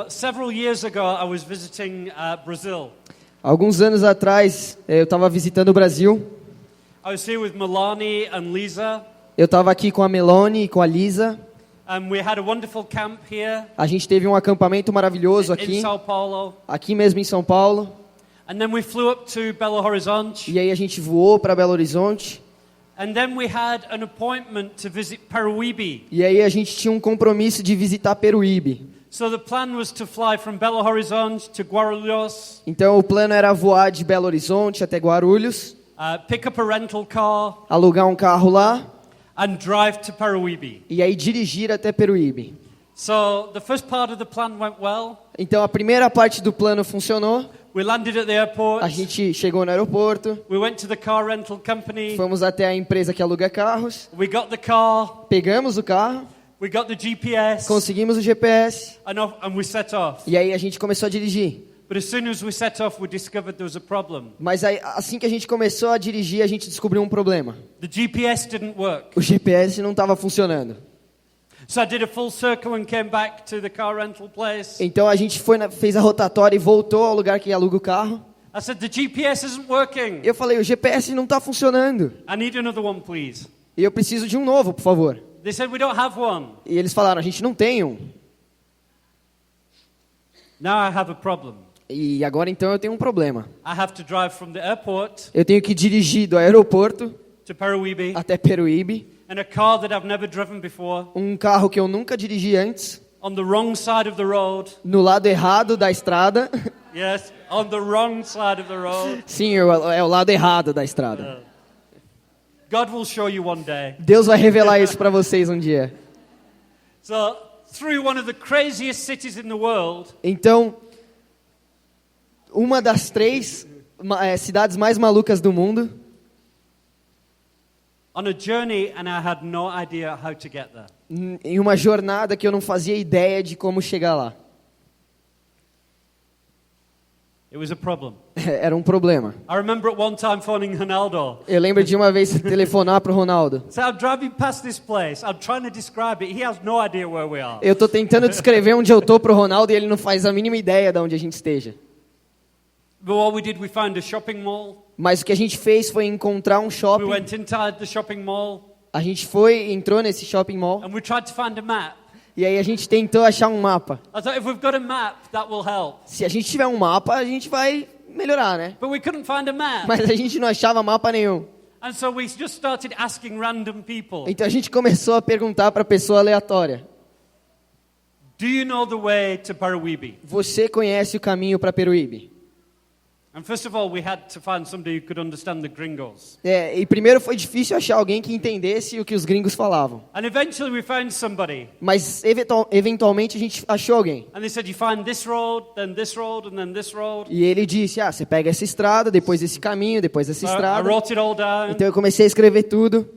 Several years ago, I was visiting Brazil. Alguns anos atrás, eu estava visitando o Brasil. I was here with Milani and Lisa. Eu estava aqui com a Meloni e com a Lisa. And we had a wonderful camp here. A gente teve um acampamento maravilhoso aqui, In São Paulo. aqui mesmo em São Paulo. And then we flew up to Belo Horizonte. E aí a gente voou para Belo Horizonte. And then we had an appointment to visit Peruíbe. E aí a gente tinha um compromisso de visitar Peruíbe. So the plan was to fly from Belo Horizonte to Guarulhos. Então o plano era voar de Belo Horizonte até Guarulhos, Pick up a rental car alugar um carro lá and drive to Peruíbe. e aí dirigir até Peruíbe. So the first part of the plan went well. Então a primeira parte do plano funcionou. We landed at the airport. A gente chegou no aeroporto, We went to the car rental company. fomos até a empresa que aluga carros, We got the car. pegamos o carro, We got the GPS. conseguimos o GPS And we set off. e aí a gente começou a dirigir. But as soon as we set off, we discovered there was a problem. Mas aí, assim que a gente começou a dirigir, a gente descobriu um problema. The GPS didn't work. O GPS não estava funcionando. So I did a full circle and came back to the car rental place. Então a gente fez a rotatória e voltou ao lugar que aluga o carro. I said, the GPS isn't working. Eu falei, o GPS não está funcionando. I need another one, please. E eu preciso de um novo, por favor. They said, we don't have one. E eles falaram, a gente não tem um. Now I have a problem. E agora então eu tenho um problema. I have to drive from the airport Eu tenho que dirigir do aeroporto to Peruíbe até Peruíbe, in a car that I've never driven before, um carro que eu nunca dirigi antes, on the wrong side of the road. no lado errado da estrada. Yes, on the wrong side of the road. Sim, é o lado errado da estrada. God will show you one day. Deus vai revelar isso para vocês um dia. So, through one of the craziest cities in the world, Então, uma das 3 cidades mais malucas do mundo, on a journey, and I had no idea how to get there. em uma jornada que eu não fazia ideia de como chegar lá. It was a problem. Era um problema. I remember at one time phoning Ronaldo. Eu lembro de uma vez telefonar para o Ronaldo. So I'm driving past this place. I'm trying to describe it. He has no idea where we are. Eu estou tentando descrever onde eu estou para o Ronaldo e ele não faz a mínima ideia de onde a gente esteja. But what we did, we found a shopping mall. Mas o que a gente fez foi encontrar um We shopping. went inside the shopping mall, A gente entrou nesse shopping mall and we tried to find a map. e aí a gente tentou achar um mapa. I thought, if we've got a map, that will help. Se a gente tiver um mapa, a gente vai melhorar, né? But we couldn't find a map. Mas a gente não achava mapa nenhum. And so we just started asking random people, Então a gente começou a perguntar para pessoa aleatória: do you know the way to Peruíbe? você conhece o caminho para Peruíbe? And first of all, we had to find somebody who could understand the gringos. E primeiro foi difícil achar alguém que entendesse o que os gringos falavam. And eventually we found somebody. Mas eventualmente a gente achou alguém. And they said, you find this road, and then this road. E ele disse: você pega essa estrada, depois esse caminho, depois essa I estrada. wrote it all down. Então eu comecei a escrever tudo.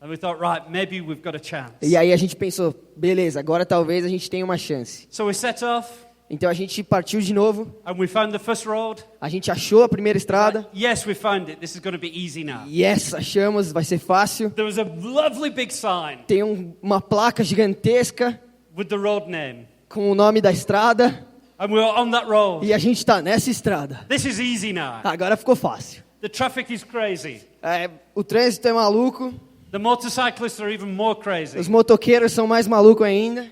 And we thought, right, maybe we've got a chance. E aí a gente pensou: beleza, agora talvez a gente tenha uma chance. So we set off, Então a gente partiu de novo. and we found the first road. A gente achou a primeira estrada. Yes, we found it. This is going to be easy now. Yes, achamos, vai ser fácil. There was a lovely big sign Tem uma placa gigantesca with the road name. com o nome da estrada. And we were on that road. E a gente está nessa estrada. This is easy now. Agora ficou fácil. The traffic is crazy. O trânsito é maluco. The motorcyclists are even more crazy. Os motoqueiros são mais malucos ainda.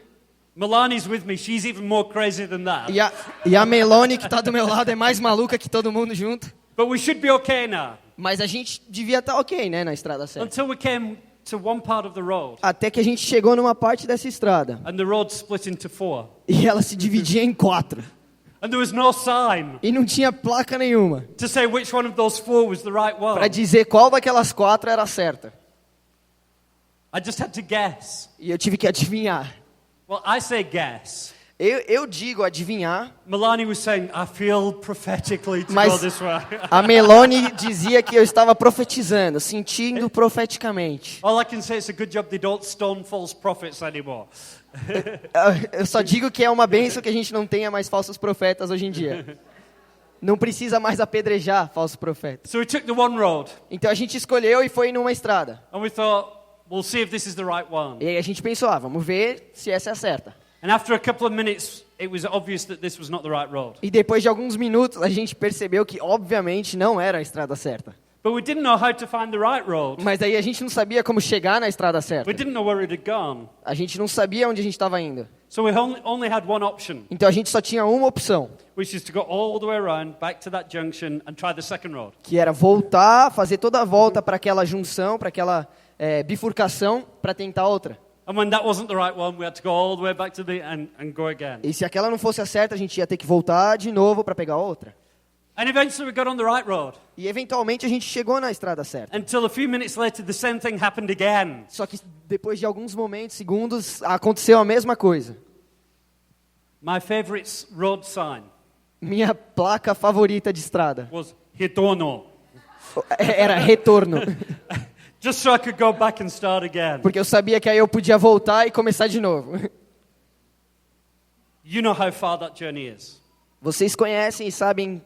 Milani's with me. She's even more crazy than that. E a Meloni, que está do meu lado, é mais maluca que todo mundo junto. But we should be okay now. Mas a gente devia estar ok, né, na estrada certa. Until we came to one part of the road. Até que a gente chegou numa parte dessa estrada. And the road split into 4. E ela se dividia em 4. And there was no sign E não tinha placa nenhuma to say which one of those 4 was the right para one. dizer qual daquelas 4 era a certa. I just had to guess. E eu tive que adivinhar. Well, I say guess. Eu digo adivinhar, Milani was saying, I feel prophetically to Mas go this way. a Meloni dizia que eu estava profetizando, sentindo profeticamente. All I can say is a good job they don't stone false prophets anymore. Eu só digo que é uma bênção que a gente não tenha mais falsos profetas hoje em dia. Não precisa mais apedrejar falsos profetas. So we took the one road, Então a gente escolheu e foi numa estrada. and we thought, we'll see if this is the right one. E aí a gente pensou, vamos ver se essa é a certa. And after a couple of minutes it was obvious that this was not the right road. E depois de alguns minutos, a gente percebeu que, obviamente, não era a estrada certa. But we didn't know how to find the right road. Mas aí a gente não sabia como chegar na estrada certa. We didn't know where it had gone. A gente não sabia onde a gente estava indo. So we only had one option, Então a gente só tinha uma opção, which is to go all the way around, back to that junction, and try the second road. que era voltar, fazer toda a volta para aquela junção, para aquela bifurcação, para tentar outra. And when that wasn't the right one, we had to go all the way back to and go again. E se aquela não fosse a certa, a gente ia ter que voltar de novo para pegar outra. And eventually we got on the right road. E eventualmente a gente chegou na estrada certa. Until a few minutes later, the same thing happened again. Só que depois de alguns momentos, segundos, aconteceu a mesma coisa. My favorite road sign Minha placa favorita de estrada was Retorno, era retorno, just so I could go back and start again. porque eu sabia que aí eu podia voltar e começar de novo. You know how far that journey is. Vocês conhecem e sabem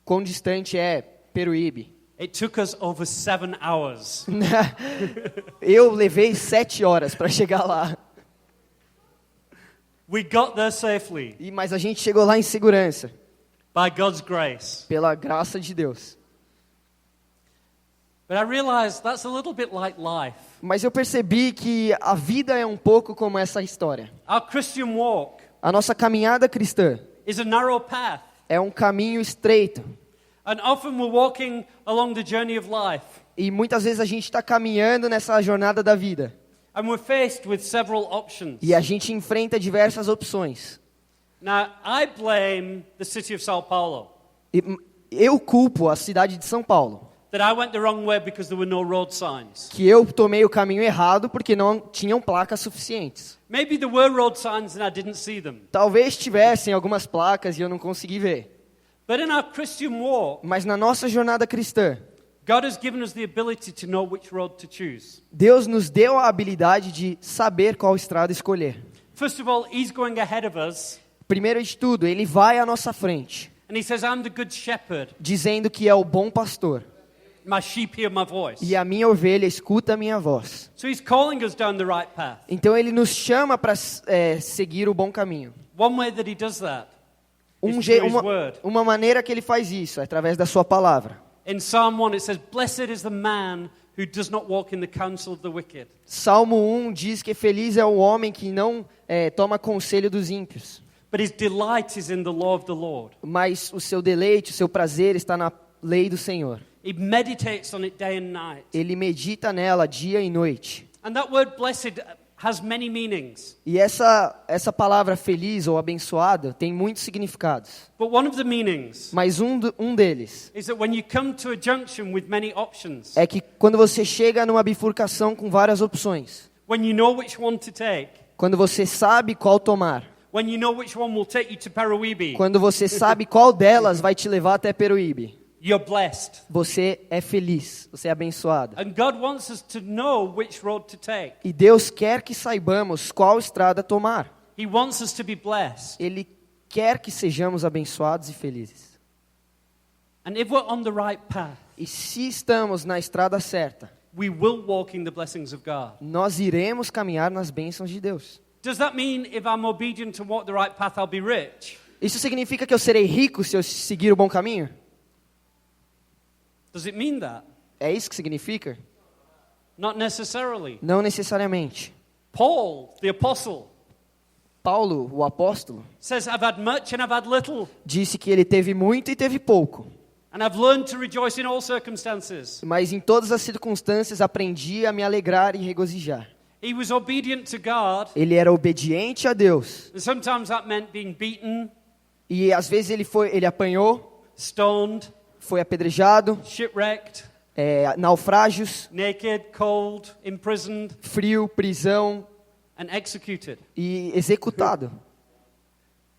quão distante é Peruíbe. It took us over 7 hours. Eu levei 7 horas para chegar lá, We got there safely mas a gente chegou lá em segurança, by God's grace. pela graça de Deus. But I realized that's a little bit like life. Mas eu percebi que a vida é um pouco como essa história. Our Christian walk A nossa caminhada cristã is a narrow path. é um caminho estreito. And often we're walking along the journey of life. E muitas vezes a gente está caminhando nessa jornada da vida. And we're faced with several options. E a gente enfrenta diversas opções. Now, I blame the city of Sao Paulo E eu culpo a cidade de São Paulo, that I went the wrong way because there were no road signs. que eu tomei o caminho errado porque não tinham placas suficientes. Maybe there were road signs and I didn't see them. Talvez tivessem algumas placas e eu não consegui ver. But in our Christian walk, Mas na nossa jornada cristã, God has given us the ability to know which road to choose. Deus nos deu a habilidade de saber qual estrada escolher. First of all, He's going ahead of us, Primeiro de tudo, Ele vai à nossa frente, and He says, I'm the good shepherd. dizendo que é o bom pastor. My sheep hear my voice. E a minha ovelha escuta a minha voz. So He's calling us down the right path. Então Ele nos chama para seguir o bom caminho. One way that He does that is through His word. Uma maneira que Ele faz isso é através da sua palavra. In Psalm 1 it says, Blessed is the man who does not walk in the counsel of the wicked. Salmo 1 diz que feliz é o homem que não toma conselho dos ímpios, But his delight is in the law of the Lord. mas o seu deleite, o seu prazer está na lei do Senhor. He meditates on it day and night. Ele medita nela dia e noite. And that word blessed has many meanings. E essa palavra feliz ou abençoado tem muitos significados. But one of the meanings Mas um deles is that when you come to a junction with many options, é que quando você chega numa bifurcação com várias opções, when you know which one to take, quando você sabe qual tomar, when you know which one will take you to Peruíbe, quando você sabe qual delas vai te levar até Peruíbe, you're blessed. você é feliz, você é abençoado. And God wants us to know which road to take. E Deus quer que saibamos qual estrada tomar. He wants us to be blessed. Ele quer que sejamos abençoados e felizes. And if we're on the right path, E se estamos na estrada certa, we will walk in the blessings of God. nós iremos caminhar nas bênçãos de Deus. Does that mean if I'm obedient to walk the right path, I'll be rich? Isso significa que eu serei rico se eu seguir o bom caminho? Does it mean that? É isso que significa? Not necessarily. Não necessariamente. Paul, the apostle, Paulo, o apóstolo, says, I've had much and I've had little, disse que ele teve muito e teve pouco. and I've learned to rejoice in all circumstances. Mas em todas as circunstâncias aprendi a me alegrar e regozijar. He was obedient to God, Ele era obediente a Deus. and sometimes that meant being beaten, E às vezes ele apanhou, stoned, foi apedrejado, shipwrecked, naufrágios, naked, cold, imprisoned, frio, prisão and executed. e executado.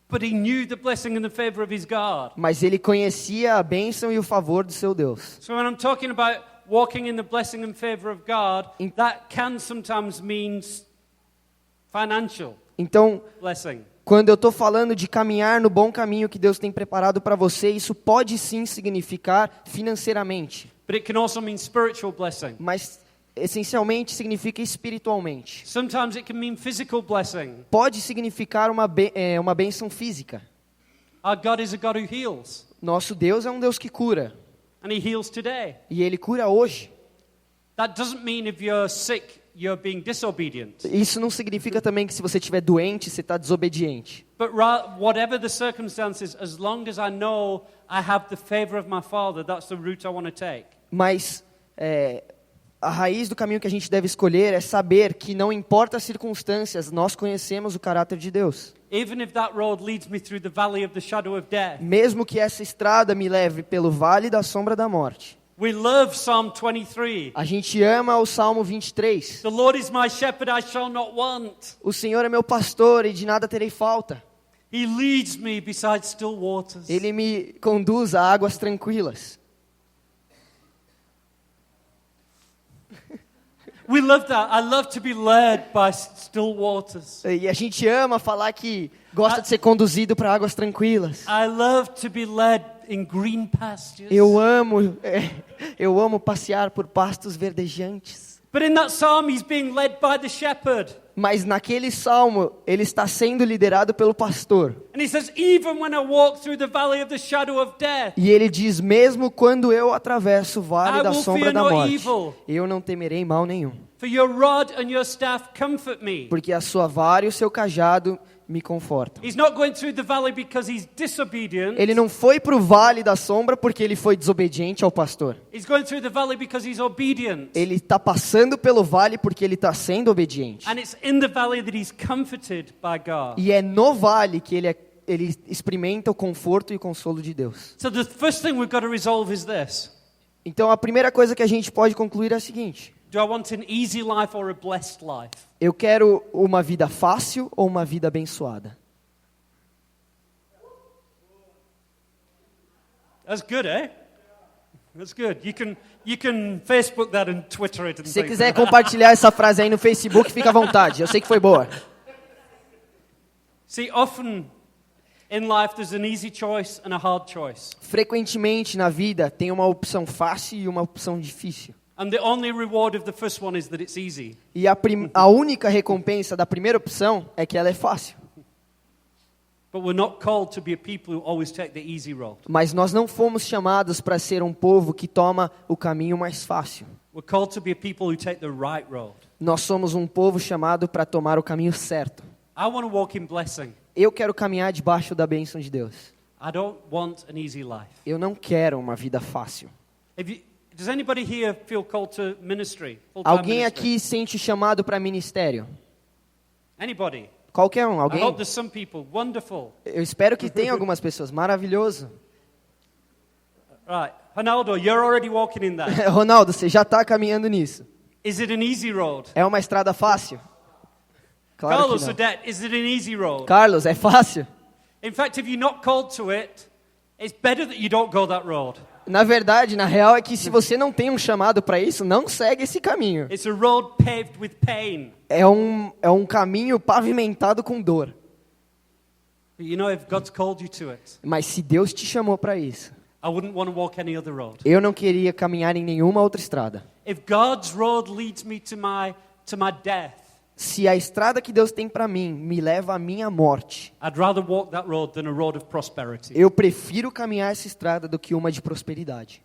But he knew the blessing and the favor of his God. Mas ele conhecia a bênção e o favor do seu Deus. So when I'm talking about walking in the blessing and favor of God, that can sometimes mean financial Então, blessing. quando eu estou falando de caminhar no bom caminho que Deus tem preparado para você, isso pode sim significar financeiramente. But it can also mean spiritual blessing. Mas essencialmente significa espiritualmente. Sometimes it can mean physical blessing. Pode significar uma bênção física. Our God is a God who heals, Nosso Deus é um Deus que cura. and He heals today. E Ele cura hoje. That doesn't mean if you're sick, you're being disobedient. Isso não significa também que se você estiver doente, você está desobediente. But whatever the circumstances, as long as I know I have the favor of my Father, that's the route I want to take. Mas a raiz do caminho que a gente deve escolher é saber que não importa as circunstâncias, nós conhecemos o caráter de Deus. Even if that road leads me through the valley of the shadow of death. Mesmo que essa estrada me leve pelo vale da sombra da morte. We love Psalm 23. A gente ama o Salmo 23. The Lord is my shepherd, I shall not want. O Senhor é meu pastor e de nada terei falta. He leads me beside still waters. Ele me conduz a águas tranquilas. We love that. I love to be led by still waters. E a gente ama falar que gosta de ser conduzido para águas tranquilas. I love to be led in green pastures. Eu amo passear por pastos verdejantes. But in that psalm, he's being led by the shepherd. Mas naquele salmo, ele está sendo liderado pelo pastor. And he says, even when I walk through the valley of the shadow of death, E ele diz, mesmo quando eu atravesso o vale I da will sombra fear da no morte, evil. eu não temerei mal nenhum. For your rod and your staff comfort me. Porque a sua vara e o seu cajado me confortam. He's not going through the valley because he's disobedient. Ele não foi para o vale da sombra porque ele foi desobediente ao pastor. He's going through the valley because he's obedient. Ele está passando pelo vale porque ele está sendo obediente. And it's in the valley that he's comforted by God. E é no vale que ele experimenta o conforto e o consolo de Deus. So the first thing we've got to resolve is this. Então a primeira coisa que a gente pode concluir é a seguinte: Do I want an easy life or a blessed life? eu quero uma vida fácil ou uma vida abençoada? That's good, eh? That's good. You can Facebook that and Twitter it and Se você things. quiser compartilhar essa frase aí no Facebook, fica à vontade. Eu sei que foi boa. See, often in life there's an easy choice and a hard choice. Frequentemente na vida tem uma opção fácil e uma opção difícil. And the only reward of the first one is that it's easy. E a única recompensa da primeira opção é que ela é fácil. But we're not called to be a people who always take the easy road. Mas nós não fomos chamados para ser um povo que toma o caminho mais fácil. We're called to be a people who take the right road. Nós somos um povo chamado para tomar o caminho certo. I want to walk in blessing. Eu quero caminhar debaixo da bênção de Deus. I don't want an easy life. Eu não quero uma vida fácil. Does anybody here feel called to ministry? Full-time Alguém ministry? aqui sente chamado para ministério? Anybody? Qualquer um, I hope alguém? there's some people. Wonderful. Eu espero que tenha algumas pessoas. Maravilhoso. Right. Ronaldo, you're already walking in that. Ronaldo, você já está caminhando nisso. Is it an easy road? É uma estrada fácil? Claro Carlos que não. Odette, is it an easy road? Carlos, é fácil? In fact, if you're not called to it, it's better that you don't go that road. Na verdade, na real, é que se você não tem um chamado para isso, não segue esse caminho. It's a road paved with pain. É um caminho pavimentado com dor. But you know, if God's called you to it, Mas se Deus te chamou para isso, I wouldn't want to walk any other road. eu não queria caminhar em nenhuma outra estrada. If God's road leads me to my death, Se a estrada que Deus tem para mim me leva à minha morte, I'd rather walk that road than a road of prosperity. eu prefiro caminhar essa estrada do que uma de prosperidade.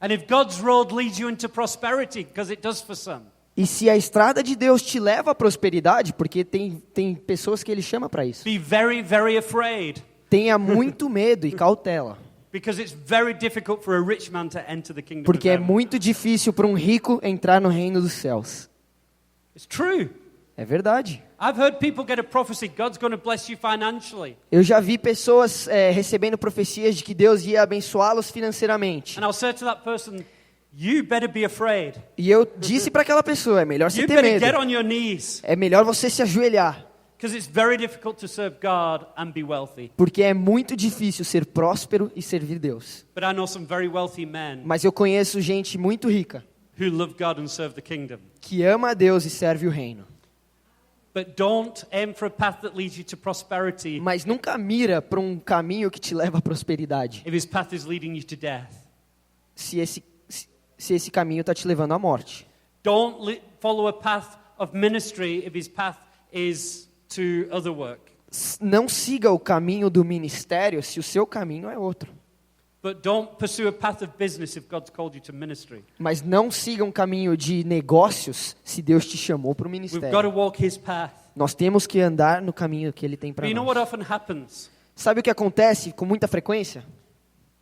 And if God's road leads you into prosperity, because it does for some, E se a estrada de Deus te leva à prosperidade, porque tem pessoas que Ele chama para isso, be very, very afraid, tenha muito medo e cautela, because it's very difficult for a rich man to enter the kingdom porque of é heaven. muito difícil para um rico entrar no reino dos céus. It's true. É verdade. I've heard people get a prophecy, God's going to bless you financially. Eu já vi pessoas recebendo profecias de que Deus ia abençoá-los financeiramente. And I'll say to that person, you better be afraid. E eu disse para aquela pessoa, é melhor você You ter better get medo. on your knees, É melhor você se ajoelhar, because it's very difficult to serve God and be wealthy. porque é muito difícil ser próspero e servir Deus. But I know some very wealthy men Mas eu conheço gente muito rica who love God and serve the kingdom. que ama a Deus e serve o reino. But don't aim for a path that leads you to prosperity Mas nunca mira para um caminho que te leva à prosperidade. if his path is leading you to death. Se se esse caminho está te levando à morte. Don't follow a path of ministry if his path is to other work. Não siga o caminho do ministério se o seu caminho é outro. But don't pursue a path of business if God's called you to ministry. Mas não siga um caminho de negócios se Deus te chamou para o We've got to ministério. walk his path. Nós temos que andar no caminho que Ele tem para But you know what nós. often happens? Sabe o que acontece com muita frequência?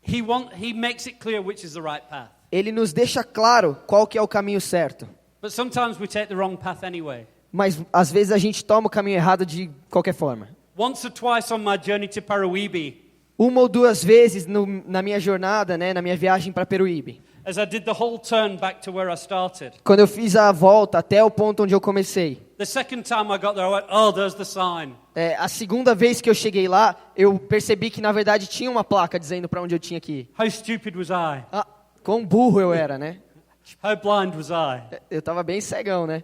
He makes it clear which is the right path. Ele nos deixa claro qual que é o caminho certo. But sometimes we take the wrong path anyway. Mas às vezes a gente toma o caminho errado de qualquer forma. Once or twice on my journey to Parawibi, Uma ou duas vezes na minha jornada, né, na minha viagem para Peruíbe, as I did the whole turn back to where I started. quando eu fiz a volta até o ponto onde eu comecei, The second time I got there, I went, oh, there's the sign. a segunda vez que eu cheguei lá, eu percebi que na verdade tinha uma placa dizendo para onde eu tinha que ir. How stupid was I? Ah, quão burro eu era, né? How blind was I? Eu estava bem cegão, né?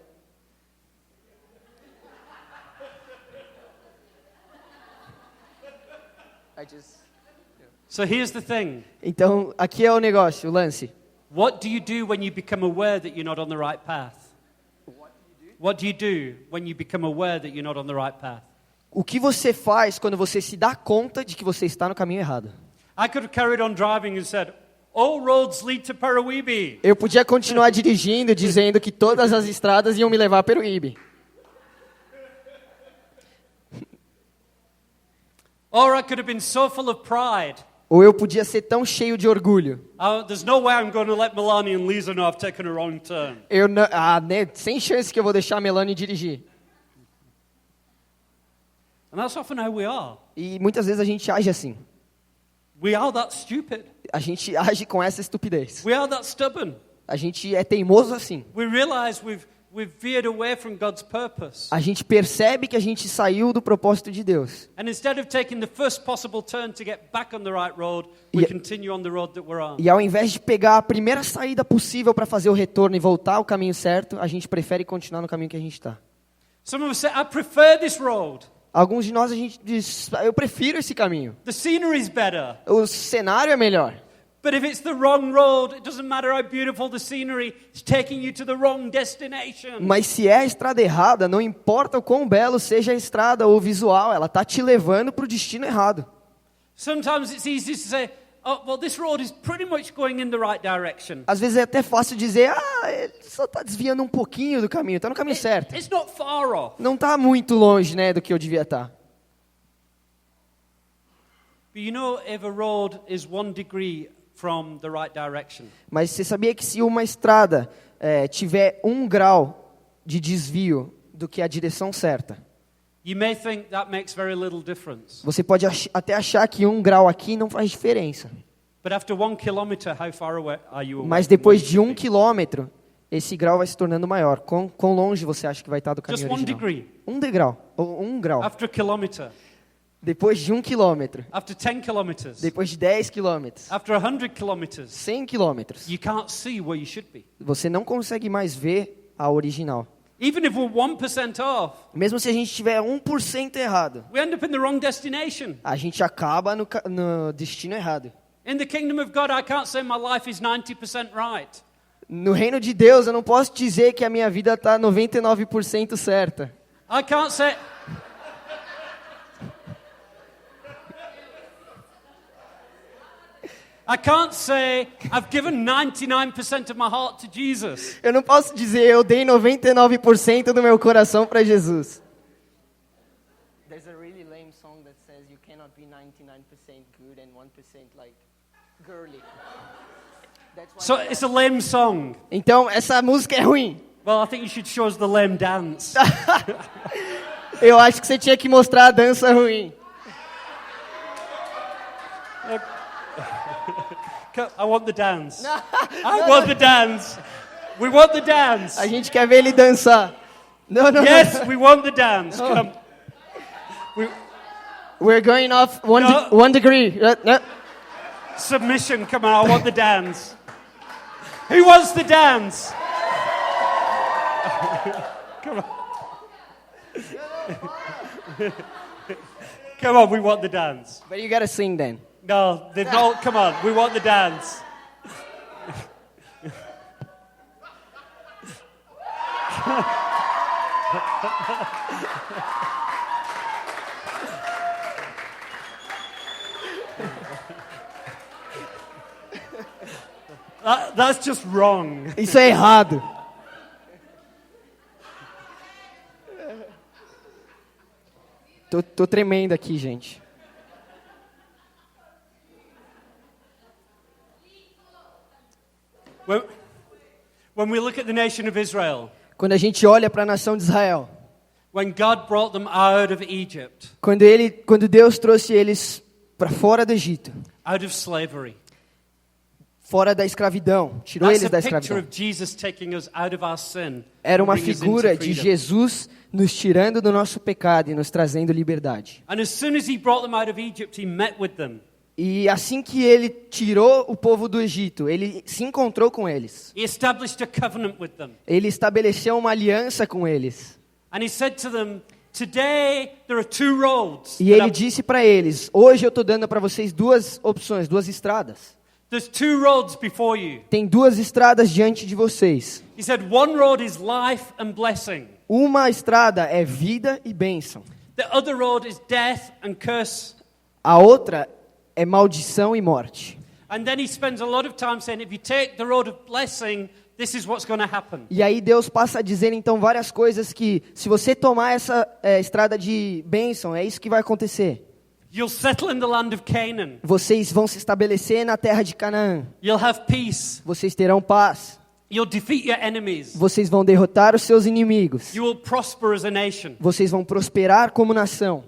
So here's the thing. Então, aqui é o negócio, o lance. What do you do when you become aware that you're not on the right path? What do you do when you become aware that you're not on the right path? O que você faz quando você se dá conta de que você está no caminho errado? I could have carried on driving and said, all roads lead to Parawibi. Eu podia continuar dirigindo dizendo que todas as estradas iam me levar a Peruíbe. Or I could have been so full of pride. Ou eu podia ser tão cheio de orgulho. There's no way I'm going to let Melanie and Lisa know I've taken a wrong turn. Né, sem chance que eu vou deixar a Melanie dirigir. And that's often how we are. E muitas vezes a gente age assim. We are that stupid. A gente age com essa estupidez. We are that stubborn. A gente é teimoso assim. We realize we've veered away from God's purpose. A gente percebe que a gente saiu do propósito de Deus. And instead of taking the first possible turn to get back on the right road, we continue on the road that we're on. E ao invés de pegar a primeira saída possível para fazer o retorno e voltar ao caminho certo, a gente prefere continuar no caminho que a gente está. Some of us say, I prefer this road. Alguns de nós a gente diz, eu prefiro esse caminho. The scenery's better. O cenário é melhor. But if it's the wrong road, it doesn't matter how beautiful the scenery, it's taking you to the wrong destination. Mas se é a estrada errada, não importa o quão belo seja a estrada ou o visual, ela está te levando para o destino errado. Sometimes it's easy to say, oh, well, this road is pretty much going in the right direction. Às vezes é até fácil dizer, ele só está desviando um pouquinho do caminho, está no caminho certo. It's not far off. Não está muito longe, né, do que eu devia estar. But you know, if a road is 1 degree from the right direction, Mas você sabia que se uma estrada tiver 1 grau de desvio do que a direção certa, you may think that makes very little difference. você pode até achar que 1 grau aqui não faz diferença. But after 1 kilometer, how far away are you away? Mas depois de 1 quilômetro, esse grau vai se tornando maior. Quão longe você acha que vai estar do caminho Just 1 original? degree. 1 degrau, ou 1 grau. After a kilometer, Depois de 1 quilômetro, after 10 kilometers, depois de 10 quilômetros, after 100 kilometers, 100 quilômetros, you can't see where you should be. você não consegue mais ver a original. Even if we're 1% off, Mesmo se a gente tiver 1% errado, we end up in the wrong destination. a gente acaba no destino errado. In the kingdom of God, I can't say my life is 90% right. No reino de Deus, eu não posso dizer que a minha vida está 99% certa. I can't say... I can't say I've given 99% of my heart to Jesus. Eu não posso dizer eu dei 99% do meu coração para Jesus. There's a really lame song that says you cannot be 99% good and 1% like girly. So it's a lame song. Então essa música é ruim. Well, I think you should show us the lame dance. Eu acho que você tinha que mostrar a dança ruim. I want the dance. I want the dance. We want the dance. A gente quer ver ele dançar. Não, não, Yes, não. we want the dance. No. Come. We're going off No. 1 degree. No. Submission, come on, I want the dance. Who wants the dance? Come on. Come on, we want the dance. But you gotta sing then. No, come on, we want the dance. That's just wrong. Isso é errado. Tô tremendo aqui, gente. When we look at the nation of Israel, Quando a gente olha para a nação de Israel, when God brought them out of Egypt, quando Deus trouxe eles para fora do Egito, out of slavery, fora da escravidão, tirou that's eles a da picture escravidão. of Jesus taking us out of our sin. Era uma and bringing us figura into de freedom. Jesus nos tirando do nosso pecado e nos trazendo liberdade. And as soon as he brought them out of Egypt, he met with them. E assim que ele tirou o povo do Egito, ele se encontrou com eles. He established a covenant with them. Ele estabeleceu uma aliança com eles. And he said to them, today there are two roads. E ele disse para eles: hoje eu estou dando para vocês duas opções, duas estradas. There's two roads before you. Tem duas estradas diante de vocês. He said one road is life and blessing. Uma estrada é vida e bênção. The other road is death and curse. A outra é maldição e morte. And then he spends a lot of time saying, if you take the road of blessing, this is what's going to happen. E aí Deus passa a dizer então várias coisas que se você tomar essa estrada de bênção, é isso que vai acontecer. You'll settle in the land of Canaan. Vocês vão se estabelecer na terra de Canaã. You'll have peace. Vocês terão paz. You'll defeat your enemies. Vocês vão derrotar os seus inimigos. You will prosper as a nation. Vocês vão prosperar como nação.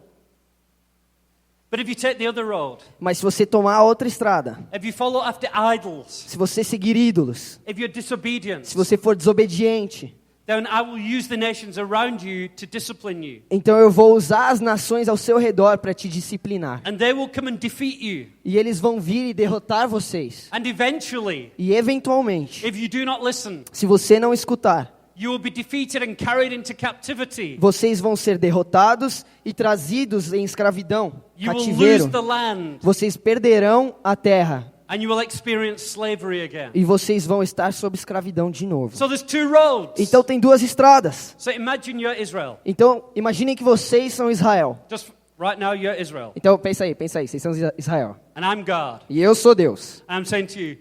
But if you take the other road, Mas se você tomar a outra estrada, if you follow after idols, se você seguir ídolos, if you're disobedient, se você for desobediente, then I will use the nations around you to discipline you. então eu vou usar as nações ao seu redor para te disciplinar. And they will come and defeat you. E eles vão vir e derrotar vocês. And eventually, E eventualmente, if you do not listen, se você não escutar, you will be defeated and carried into captivity. vocês vão ser derrotados e trazidos em escravidão, You will cativeiro. lose the land Vocês perderão a terra and you will experience slavery again. e vocês vão estar sob escravidão de novo. So there's two roads. Então tem duas estradas. So imagine you're Israel. Então imaginem que vocês são Israel. Just right now you're Israel. Então pensa aí, vocês são Israel. And I'm God. E eu sou Deus. I'm saying to you,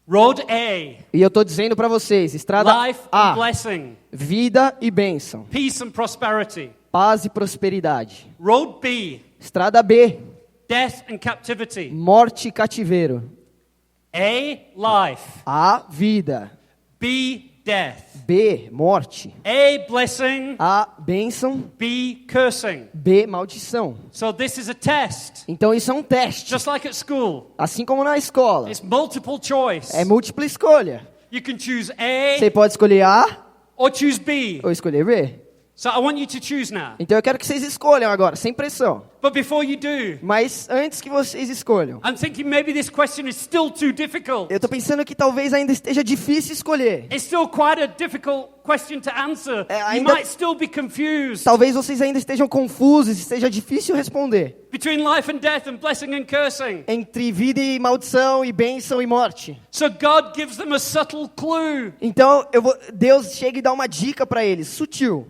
road A, E eu estou dizendo para vocês, estrada life and A, blessing, vida e bênção, peace and prosperity. paz e prosperidade. Road B, Estrada B, death and captivity. morte e cativeiro. A, life. A, vida. B, death. B, morte. A, blessing. A, bênção. B, cursing. B, maldição. So this is a test. Então isso é um teste. Just like at school. Assim como na escola. It's multiple choice. É múltipla escolha. You can choose A Você pode escolher A or choose B. ou escolher B. So I want you to choose now. Então eu quero que vocês escolham agora, sem pressão. But before you do, Mas antes que vocês escolham, I'm thinking maybe this question is still too difficult. eu estou pensando que talvez ainda esteja difícil escolher. It's still quite a difficult question to answer. You ainda- might still be confused Talvez vocês ainda estejam confusos e seja difícil responder. between life and death and blessing and cursing. Entre vida e maldição, e bênção e morte. So God gives them a subtle clue. Então Deus chega e dá uma dica para eles, sutil.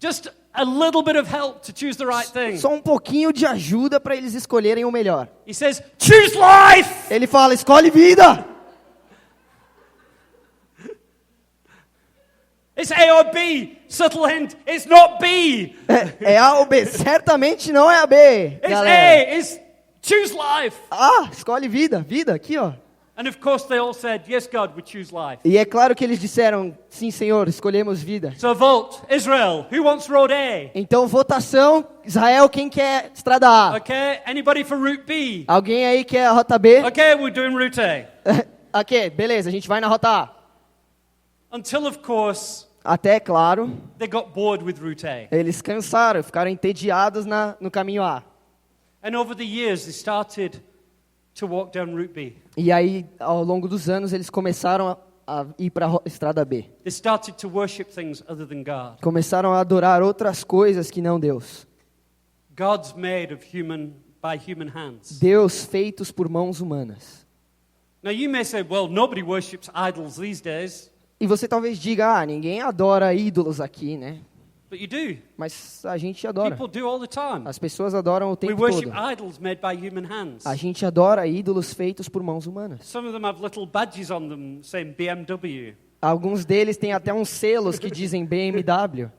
Just a little bit of help to choose the right thing. Só um pouquinho de ajuda para eles escolherem o melhor. He says, choose life! Ele fala, escolhe vida. It's A or B. Subtle hint, it's not B. É A ou B? Certamente não é a B, It's galera. A, it's choose life. Ah, escolhe vida, vida, aqui ó. And of course they all said, yes God, we choose life. E é claro que eles disseram, sim Senhor, escolhemos vida. So vote, Israel, who wants road A? Então votação, Israel, quem quer estrada A? Okay, anybody for route B? Alguém aí quer a rota B? Okay, we're doing route A. Ok, beleza, a gente vai na rota A. Until, of course, Até, claro, they got bored with route A. eles cansaram, ficaram entediados no caminho A. And over the years, they started to walk down route B. E aí, ao longo dos anos, eles começaram a ir para a estrada B. They started to worship things other than God. Começaram a adorar outras coisas que não Deus. Gods made by human hands. Deus feitos por mãos humanas. Now you may say, well, nobody worships idols these days. E você talvez diga, ninguém adora ídolos aqui, né? But you do. Mas a gente adora. People do all the time. As pessoas adoram o We tempo worship todo. idols made by human hands. A gente adora ídolos feitos por mãos humanas. Some of them have little badges on them saying BMW. Alguns deles têm até uns selos que dizem BMW.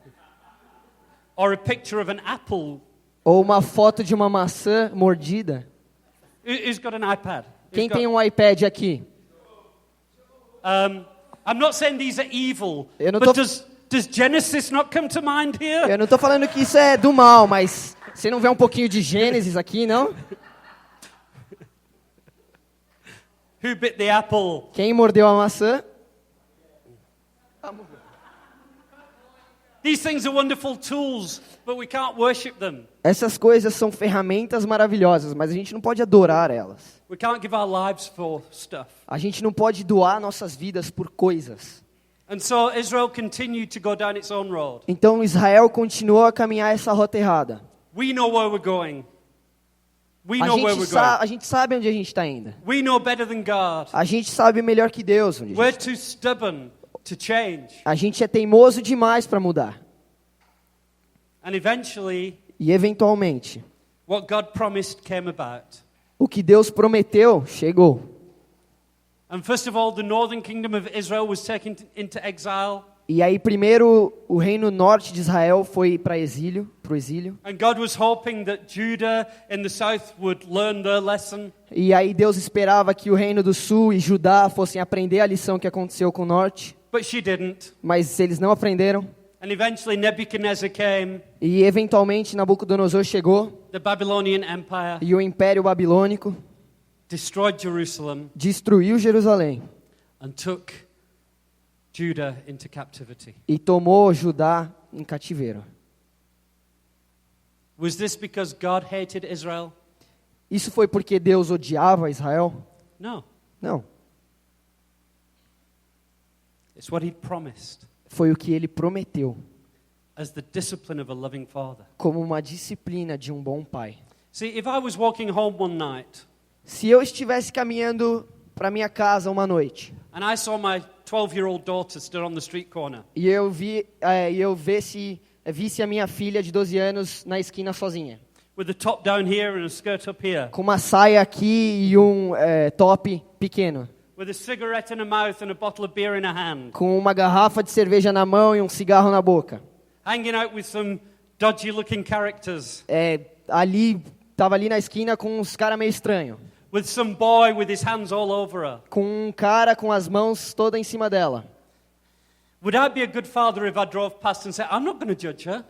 Or a picture of an apple. Ou uma foto de uma maçã mordida. Who's got an iPad? Quem tem um iPad aqui? I'm not saying these are evil, Eu não but tô- does Genesis not come to mind here? Eu não estou falando que isso é do mal, mas você não vê um pouquinho de Gênesis aqui, não? Who bit the apple? Quem mordeu a maçã? These things are wonderful tools, but we can't worship them. Essas coisas são ferramentas maravilhosas, mas a gente não pode adorar elas. We can't give our lives for stuff. A gente não pode doar nossas vidas por coisas. And so Israel continued to go down its own road. Então Israel continuou a caminhar essa rota errada. We know where we're going. We A know where we're gente, going. a gente sabe onde a gente está indo. We know better than God. A gente sabe melhor que Deus onde a We're gente. too stubborn to change. A gente é teimoso demais para mudar. And eventually, E eventualmente, what God promised came about. o que Deus prometeu chegou. And first of all, the northern kingdom of Israel was taken into exile. E aí primeiro o reino norte de Israel foi para exílio, pro exílio. And God was hoping that Judah in the south would learn their lesson. E aí Deus esperava que o reino do sul e Judá fossem aprender a lição que aconteceu com o norte, But she didn't. mas eles não aprenderam. And eventually Nebuchadnezzar came, E eventualmente Nabucodonosor chegou the Babylonian Empire, e o Império Babilônico destroyed Jerusalem, destruiu Jerusalém and took Judah into captivity. e tomou Judá em cativeiro. Was this because God hated Israel? Isso foi porque Deus odiava Israel? No. Não. It's what he'd promised Foi o que ele prometeu, as the discipline of a loving father. como uma disciplina de um bom pai. See, if I was walking home one night Se eu estivesse caminhando para minha casa uma noite and I saw my 12-year-old daughter stood on the street corner, e eu visse a minha filha de 12 anos na esquina sozinha, with the top down here and a skirt up here, com uma saia aqui e um top pequeno, with a cigarette in her mouth and a bottle of beer in her hand, com uma garrafa de cerveja na mão e um cigarro na boca. hanging out with some dodgy-looking characters, Tava ali na esquina com uns cara meio estranho, with some boy with his hands all over her. com um cara com as mãos toda em cima dela. Would I be a good father if I drove past and said, I'm not going to judge her?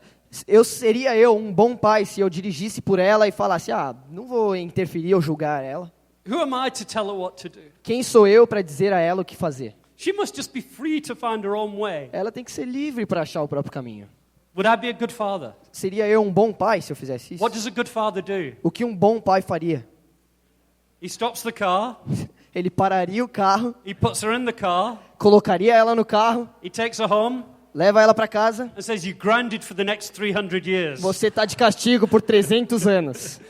Seria eu um bom pai se eu dirigisse por ela e falasse, não vou interferir ou julgar ela. Who am I to tell her what to do? Quem sou eu para dizer a ela o que fazer? She must just be free to find her own way. Ela tem que ser livre para achar o próprio caminho. Would I be a good father? Seria eu um bom pai se eu fizesse isso? What does a good father do? O que um bom pai faria? He stops the car, Ele pararia o carro, he puts her in the car, colocaria ela no carro, he takes her home leva ela para casa. and says, you're grounded for the next 300 years. Você tá de castigo por 300 anos.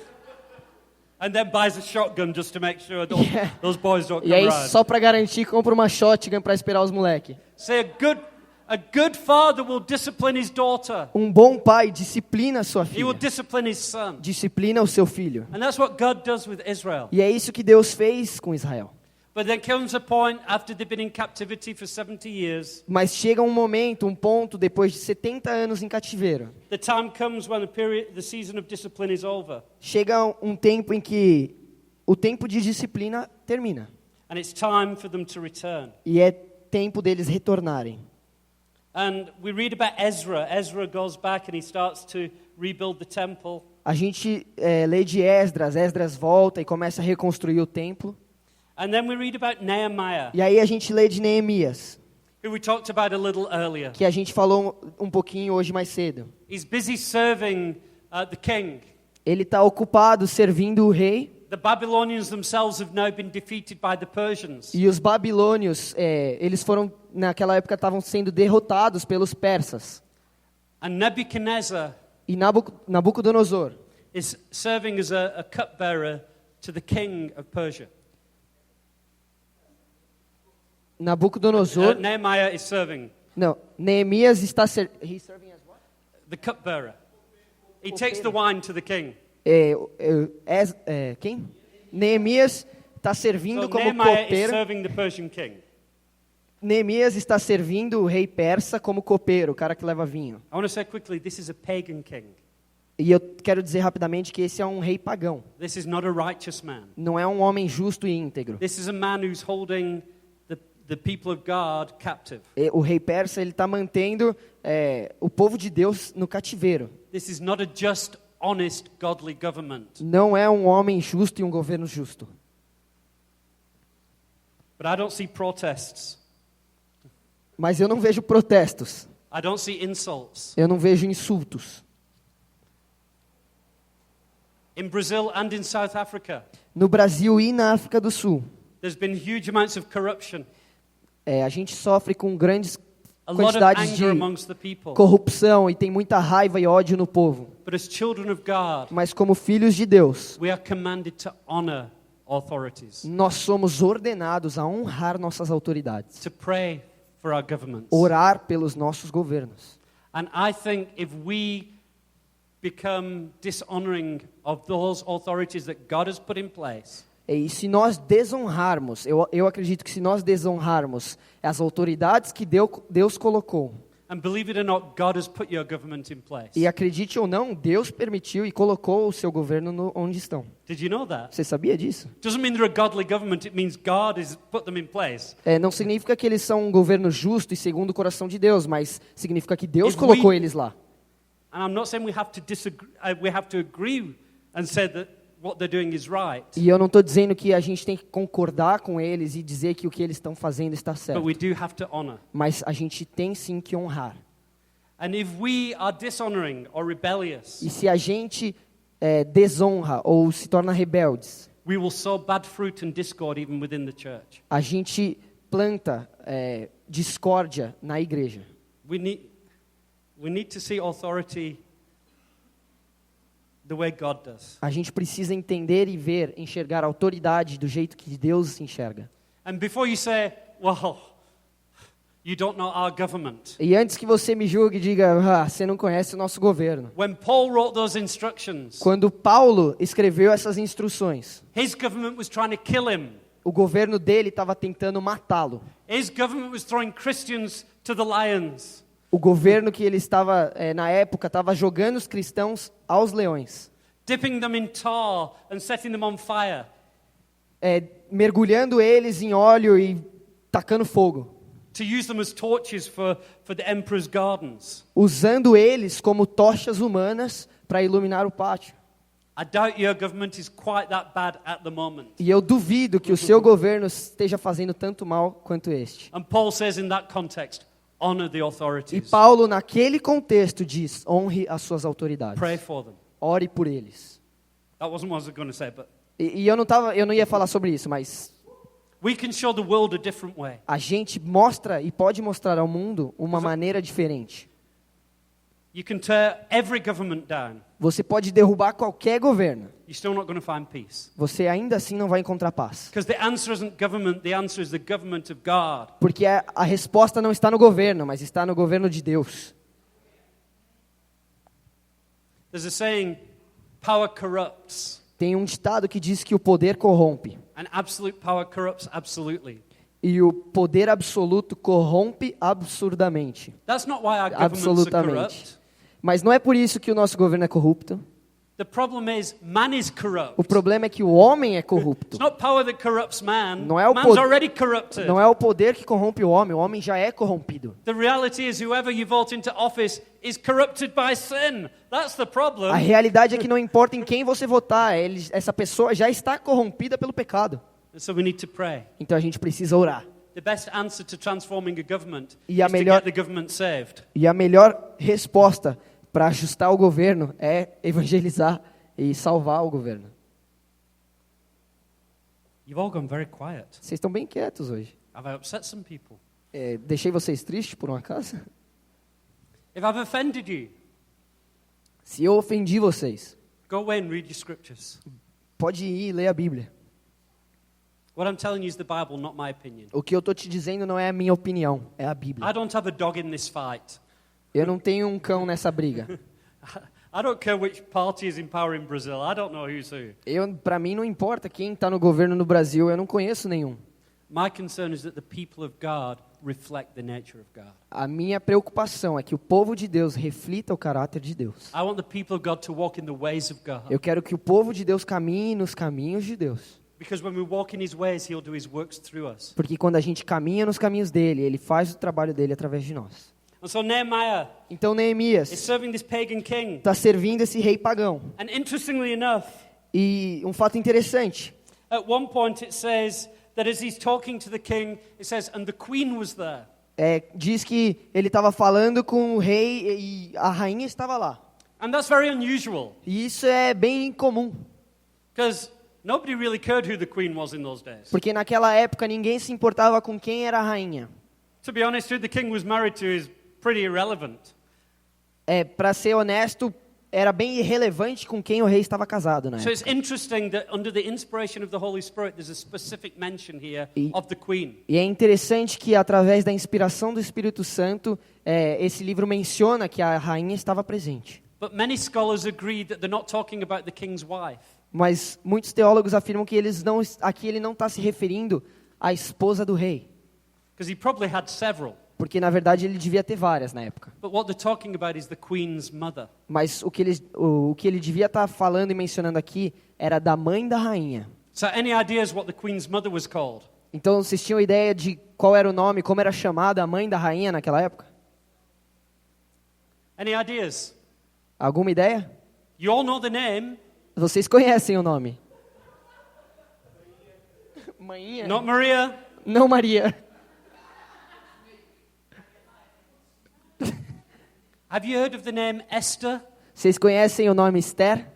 And then buys a shotgun just to make sure Yeah. those boys don't E come aí, around. só para garantir, compra uma shotgun para esperar os moleque. Say a good father will discipline his daughter. Um bom pai disciplina a sua He will filha. discipline his son. Disciplina o seu filho. And that's what God does with Israel. E é isso que Deus fez com Israel. But there comes a point after they've been in captivity for 70 years. Mas chega um ponto, depois de 70 anos em cativeiro. The time comes when the season of discipline is over. Chega um tempo em que o tempo de disciplina termina. And it's time for them to return. E é tempo deles retornarem. And we read about Ezra. Ezra goes back and he starts to rebuild the temple. A gente lê de Esdras. Esdras volta e começa a reconstruir o templo. And then we read about Nehemiah, E aí a gente lê de Neemias, who we talked about a little earlier. que a gente falou um pouquinho hoje mais cedo. He's busy serving the king. Ele está ocupado servindo o rei. The Babylonians themselves have now been defeated by the Persians. E os babilônios, eles naquela época estavam sendo derrotados pelos persas. And Nebuchadnezzar E Nabucodonosor is serving as a cupbearer to the king of Persia. Nabucodonosor, Nehemiah is serving não, Neemias está he's serving as what? the cupbearer. He takes the wine to the king. Quem? Neemias está servindo So como Nehemiah is copeiro. serving the Persian king. Neemias está servindo o rei persa como copeiro, o cara que leva vinho. I want to say quickly, this is a pagan king. E eu quero dizer rapidamente que esse é um rei pagão. This is not a righteous man. Não é um homem justo e íntegro. This is a man who's holding the people of God captive. O rei persa ele está mantendo o povo de Deus no cativeiro. This is not a just, honest, godly government. Não é um homem justo e um governo justo. But I don't see protests. Mas eu não vejo protestos. I don't see insults. Eu não vejo insultos. In Brazil and in South Africa, No Brasil e na África do Sul, there's been huge amounts of corruption. a gente sofre com grandes A lot of quantidades de anger amongst the people. corrupção e tem muita raiva e ódio no povo. But as children of God, Mas como filhos de Deus, we are commanded to honor authorities, nós somos ordenados a honrar nossas autoridades, to pray for our governments. orar pelos nossos governos. And I think if we become dishonoring of those authorities that God has put in place, E se nós desonrarmos, eu acredito que se nós desonrarmos as autoridades que Deus colocou, and believe it or not, God has put your government in place. e acredite ou não, Deus permitiu e colocou o seu governo onde estão. Did you know that? Você sabia disso? Doesn't mean they're a godly government, it means God has put them in place. Não significa que eles são um governo justo e segundo o coração de Deus, mas significa que Deus If colocou we- eles lá. And I'm not saying we have to disagree, we have to agree and say that what they're doing is right, E eu não estou dizendo que a gente tem que concordar com eles e dizer que o que eles estão fazendo está but certo. we do have to honor. Mas a gente tem sim que honrar. And if we are dishonoring or rebellious, E se a gente desonra ou se torna rebeldes, we will sow bad fruit and discord even within the church. a gente planta discórdia na igreja. We need to see authority the way God does. A gente precisa entender e ver, enxergar a autoridade do jeito que Deus enxerga. And before you say, well, you don't know our government. E antes que você me julgue e diga, você não conhece o nosso governo. When Paul wrote those instructions, Quando Paulo escreveu essas instruções, his government was trying to kill him. o governo dele estava tentando matá-lo. His government was throwing Christians to the lions. O governo que ele estava, na época, estava jogando os cristãos aos leões. Dipping them in tar and setting them on fire. Mergulhando eles em óleo e tacando fogo. To use them as torches for the emperor's gardens. Usando eles como tochas humanas para iluminar o pátio. I doubt your government is quite that bad at the moment. E eu duvido que o seu governo esteja fazendo tanto mal quanto este. And Paul says in that context, honor the E authorities. Paulo, naquele contexto, diz, honre as suas autoridades. Pray for them. Ore por eles. That wasn't what I was going to say, but E eu não ia falar sobre isso, mas we can show the world a different way. a gente mostra e pode mostrar ao mundo uma maneira diferente. You can tear every government down. Você pode derrubar qualquer governo. You're still not going to find peace. Você ainda assim não vai encontrar paz. Because the answer isn't government, the answer is the government of God. Porque a resposta não está no governo, mas está no governo de Deus. There's a saying, power corrupts, Tem um ditado que diz que o poder corrompe. and absolute power corrupts absolutely. E o poder absoluto corrompe absurdamente. That's not why our governments are Absolutamente. corrupt. Mas não é por isso que o nosso governo é corrupto. The problem is man is corrupt. O problema é que o homem é corrupto. It's not power that corrupts man. Não é o Man's pod- already corrupted. Não é o poder que corrompe o homem já é corrompido. The reality is whoever you vote into office is corrupted by sin. That's the problem. A realidade é que não importa em quem você votar, essa pessoa já está corrompida pelo pecado. And so we need to pray. Então a gente precisa orar. The best answer to transforming a government E a is melhor- to get the government saved. E a melhor resposta para ajustar o governo é evangelizar e salvar o governo. You've all gone very quiet. Vocês estão bem quietos hoje. Have I upset some people? Deixei vocês tristes por um acaso? If I've offended you, Se eu ofendi vocês, go away and read your scriptures. pode ir ler a Bíblia. What I'm telling you is the Bible, not my opinion. O que eu estou te dizendo não é a minha opinião, é a Bíblia. I don't have a dog in this fight. Eu não tenho um cão nessa briga. I don't care which party is in power in Brazil. I don't know who's who. Para mim não importa quem está no governo no Brasil, eu não conheço nenhum. My concern is that the people of God reflect the nature of God. A minha preocupação é que o povo de Deus reflita o caráter de Deus. I want the people of God to walk in the ways of God. Eu quero que o povo de Deus caminhe nos caminhos de Deus. Because when we walk in His ways, He'll do His works through us. Porque quando a gente caminha nos caminhos dele, ele faz o trabalho dele através de nós. And so Nehemiah Então is Neemias serving this pagan king. está servindo esse rei pagão. And interestingly enough, E um fato interessante, at one point it says that as he's talking to the king, it says, and the queen was there. diz que ele estava falando com o rei e a rainha estava lá. And that's very unusual, E isso é bem incomum, because nobody really cared who the queen was in those days. porque naquela época ninguém se importava com quem era a rainha. To be honest, who the king was married to is pretty irrelevant. Para ser honesto, era bem irrelevante com quem o rei estava casado na So it's época. interesting that under the inspiration of the Holy Spirit, there's a specific mention here E- of the queen. E é interessante que através da inspiração do Espírito Santo, esse livro menciona que a rainha estava presente. But many scholars agree that they're not talking about the king's wife. Mas muitos teólogos afirmam que aqui ele não está se referindo à esposa do rei, Because he probably had several. porque na verdade ele devia ter várias na época. But what they're talking about is the queen's mother. Mas o que ele devia estar falando e mencionando aqui era da mãe da rainha. So any ideas what the queen's mother was called? Então vocês tinham ideia de qual era o nome, como era chamada a mãe da rainha naquela época? Any ideas? Alguma ideia? You all know the name. Vocês conhecem o nome? Mainha? Not Maria. Não, Maria. Have you heard of the name Esther? Vocês conhecem o nome Esther?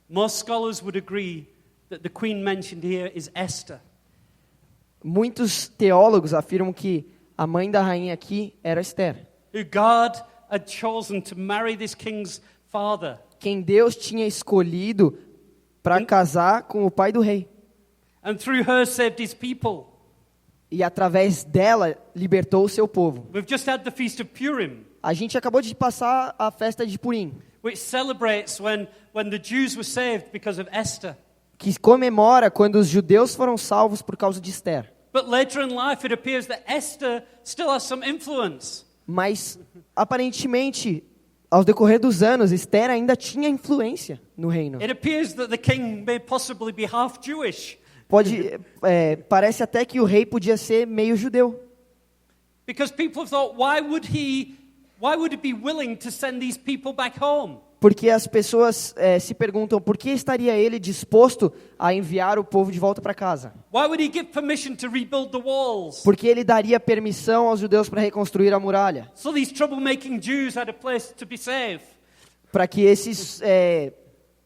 Most scholars would agree that the queen mentioned here is Esther. Muitos teólogos afirmam que a mãe da rainha aqui era Esther, Who God had chosen to marry this king's father. quem Deus tinha escolhido para casar com o pai do rei. And through her saved his people. E através dela libertou o seu povo. We've just had the Feast of Purim, A gente acabou de passar a festa de Purim, which celebrates when the Jews were saved because of Esther. que comemora quando os judeus foram salvos por causa de Esther. But later in life it appears that Esther still has some influence. Mas, aparentemente, ao decorrer dos anos, Esther ainda tinha influência no reino. It appears that the king may possibly be half Jewish. Parece até que o rei podia ser meio judeu. Because people have thought, why would he be willing to send these people back home? Porque as pessoas se perguntam por que estaria ele disposto a enviar o povo de volta para casa? Why would he give permission to rebuild the walls? Por que ele daria permissão aos judeus para reconstruir a muralha? So these troublemaking Jews had a place to be safe. Para que esses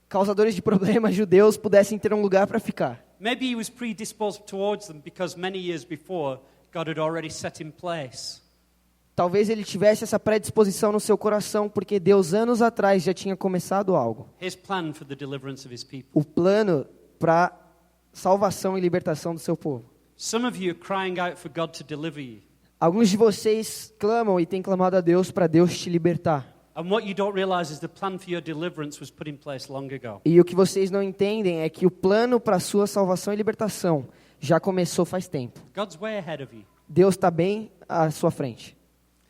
causadores de problemas judeus pudessem ter um lugar para ficar. Maybe he was predisposed towards them because many years before God had already set in place. Talvez ele tivesse essa predisposição no seu coração, porque Deus anos atrás já tinha começado algo. His plan for the deliverance of his people. O plano para salvação e libertação do seu povo. Some of you are crying out for God to deliver you. Alguns de vocês clamam e têm clamado a Deus para Deus te libertar. And what you don't realize is the plan for your deliverance was put in place long ago. E o que vocês não entendem é que o plano para a sua salvação e libertação já começou faz tempo. God's way ahead of you. Deus está bem à sua frente.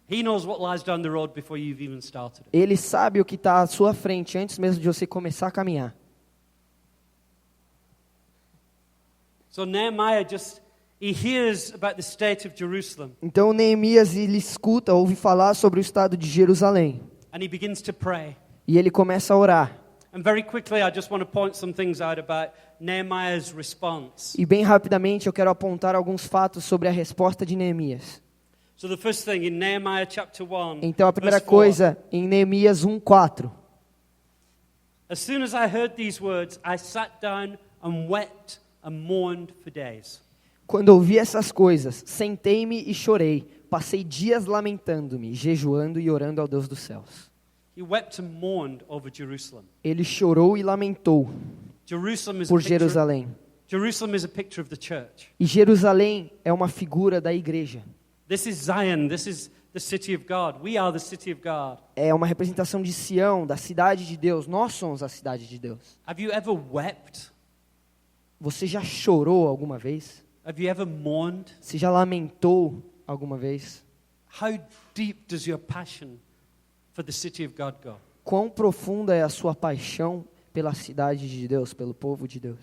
He knows what lies down the road before you've even started it. Ele sabe o que está à sua frente antes mesmo de você começar a caminhar. So Nehemiah he hears about the state of Jerusalem Então Neemias ele escuta, ouve falar sobre o estado de Jerusalém. and he begins to pray. E ele começa a orar. And very quickly I just want to point some things out about Nehemiah's response. E bem rapidamente eu quero apontar alguns fatos sobre a resposta de Neemias. So the first thing in Nehemiah chapter 1, Então a primeira verse 4, coisa em Neemias 1:4. as soon as I heard these words, I sat down and wept and mourned for days. Quando ouvi essas coisas, sentei-me e chorei. Passei dias lamentando-me, jejuando e orando ao Deus dos céus. He wept and mourned over Jerusalem. Ele chorou e lamentou. Jerusalem is a por picture. Jerusalém. Jerusalem is a picture of the church. E Jerusalém é uma figura da igreja. This is Zion. This is the city of God. We are the city of God. É uma representação de Sião, da cidade de Deus. Nós somos a cidade de Deus. Have you ever wept? Você já chorou alguma vez? Have you ever mourned? Você já lamentou alguma vez? How deep does your passion for the city of God go? Quão profunda é a sua paixão pela cidade de Deus, pelo povo de Deus?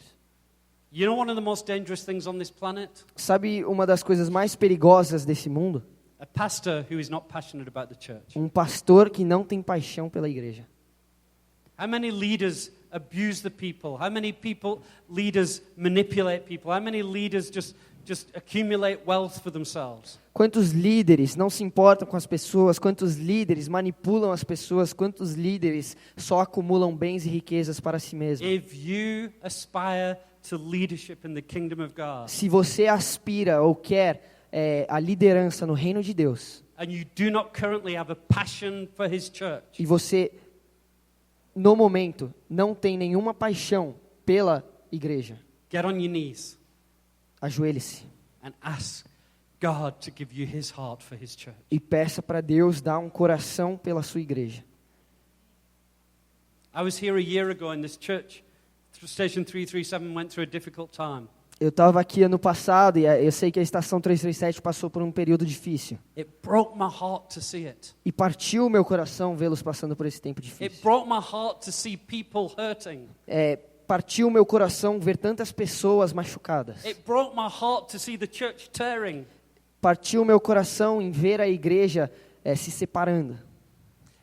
You know one of the most dangerous things on this planet? Sabe uma das coisas mais perigosas desse mundo? A pastor who is not passionate about the church. Um pastor que não tem paixão pela igreja. How many leaders abuse the people? How many leaders manipulate people? How many leaders just accumulate wealth for themselves? Quantos líderes não se importam com as pessoas? Quantos líderes manipulam as pessoas? Quantos líderes só acumulam bens e riquezas para si mesmos? If you aspire to leadership in the kingdom of God, Se você aspira ou quer a liderança no reino de Deus, and you do not currently have a passion for His church, e você, no momento, não tem nenhuma paixão pela igreja, get on your knees ajoelhe-se and ask God to give you His heart for His church. e peça para Deus dar um coração pela sua igreja. I was here a year ago in this church. Station 337 went through a difficult time. Eu estava aqui ano passado e eu sei que a estação 337 passou por um período difícil. It broke my heart to see it. E partiu o meu coração vê-los passando por esse tempo It difícil. broke my heart to see people hurting. Partiu o meu coração ver tantas pessoas machucadas. It broke my heart to see the church tearing. Partiu o meu coração em ver a igreja se separando.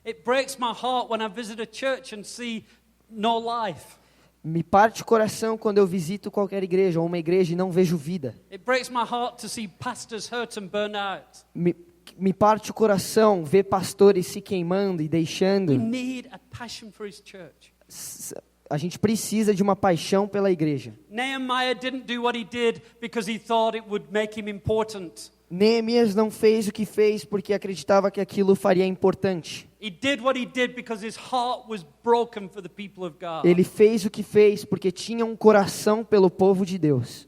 It breaks my heart when I visit a church and see no life. Me parte o coração quando eu visito qualquer igreja ou uma igreja e não vejo vida. It breaks my heart to see pastors hurt and burn out. Me parte o coração ver pastores se queimando e deixando. We need a passion for His church. A gente precisa de uma paixão pela igreja. Nehemiah didn't do what he did because he thought it would make him important. Neemias não fez o que fez porque acreditava que aquilo faria importante. He did what he did because his heart was broken for the people of God. Ele fez o que fez porque tinha um coração pelo povo de Deus.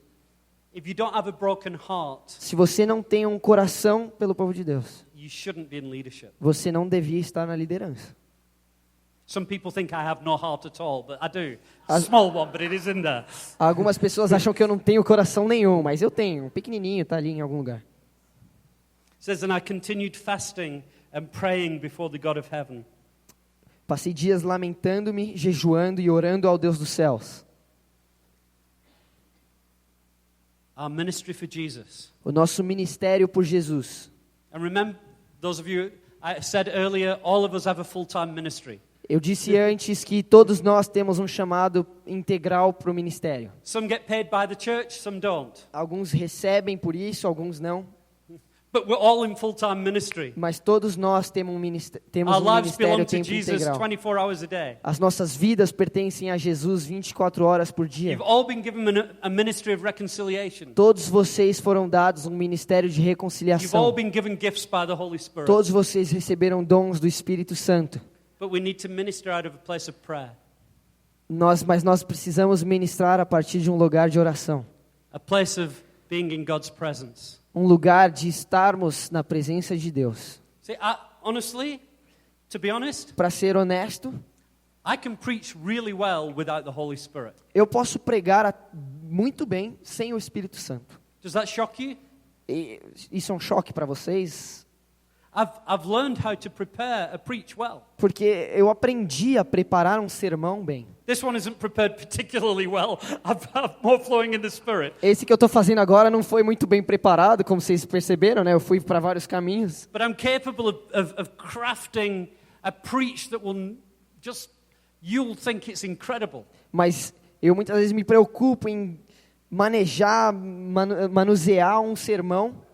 If you don't have a broken heart, Se você não tem um coração pelo povo de Deus, you shouldn't be in leadership. você não devia estar na liderança. Some people think I have no heart at all, but I do. Small one, but it is in there. Algumas pessoas acham que eu não tenho coração nenhum, mas eu tenho. Um pequenininho, está ali em algum lugar. It says, and I continued fasting and praying before the God of heaven. Passei dias lamentando-me, jejuando e orando ao Deus dos céus. Our ministry for Jesus. O nosso ministério por Jesus. And remember, those of you, I said earlier, all of us have a full-time ministry. Eu disse antes que todos nós temos um chamado integral para o ministério. Some get paid by the church, some don't. Alguns recebem por isso, alguns não. But we're all in full-time ministry. Mas todos nós temos um ministério belong to tempo Jesus integral. 24 hours a day. As nossas vidas pertencem a Jesus 24 horas por dia. You've all been given a ministry of reconciliation. Todos vocês foram dados um ministério de You've all reconciliação. been given gifts by the Holy Spirit. Todos vocês receberam dons do Espírito Santo. But we need to minister out of a place of prayer. Mas nós precisamos ministrar a partir de um lugar de oração. A place of being in God's presence. Um lugar de estarmos na presença de Deus. See, honestly, to be honest, Para ser honesto, I can preach really well without the Holy Spirit. eu posso pregar muito bem sem o Espírito Santo. Does that shock you? Isso é um choque para vocês? I've learned how to prepare a preach well. Porque eu aprendi a preparar um sermão bem. This one isn't prepared particularly well. I've more flowing in the Spirit. Esse que eu estou fazendo agora não foi muito bem preparado, como vocês perceberam, né? Eu fui para vários caminhos. But I'm capable of crafting a preach that will you'll think it's incredible. Mas eu muitas vezes me preocupo em manejar, manusear um sermão.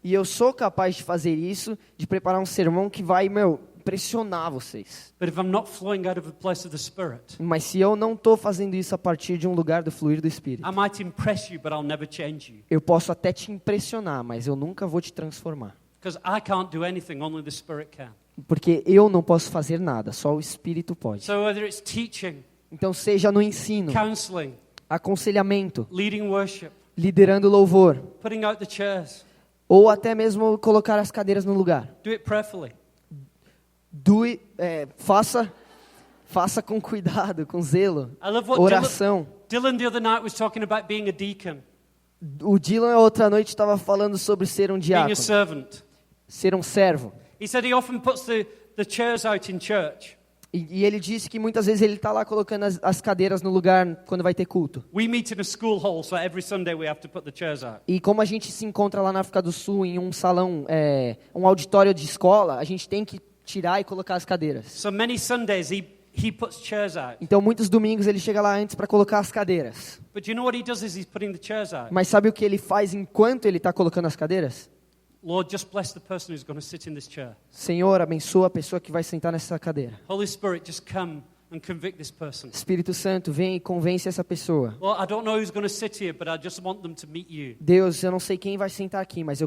E eu sou capaz de fazer isso, de preparar um sermão que vai, impressionar vocês. But if I'm not flowing out of the place of the Spirit, Mas se eu não estou fazendo isso a partir de um lugar do fluir do Espírito, I might impress you, but I'll never change you. eu posso até te impressionar, mas eu nunca vou te transformar. Because I can't do anything, only the Spirit can. Porque eu não posso fazer nada, só o Espírito pode. So whether it's teaching, Então seja no ensino, counseling, aconselhamento, leading worship, liderando louvor, putting out the chairs. ou até mesmo colocar as cadeiras no lugar. Do it prayerfully. Faça com cuidado, com zelo, I love what oração. Dylan the other night was talking about being a deacon, O Dylan outra noite estava falando sobre ser um being a diácono, servant. ser um servo. He said he often puts the chairs out in church. E ele disse que muitas vezes ele está lá colocando as cadeiras no lugar quando vai ter culto. We meet in a school hall, so every Sunday we have to put the chairs out. E como a gente se encontra lá na África do Sul, em um salão, um auditório de escola, a gente tem que tirar e colocar as cadeiras. So many Sundays he puts chairs out. Então muitos domingos ele chega lá antes para colocar as cadeiras. But you know what he does is he's putting the chairs out. Mas sabe o que ele faz enquanto ele está colocando as cadeiras? Lord, just bless the person who's going to sit in this chair. Senhor, abençoa a pessoa que vai sentar nessa cadeira. Holy Spirit, just come and convict this person. Espírito Santo, vem e convence essa pessoa. Lord, I don't know who's going to sit here, but I just want them to meet you. Deus, eu não sei quem vai sentar aqui, mas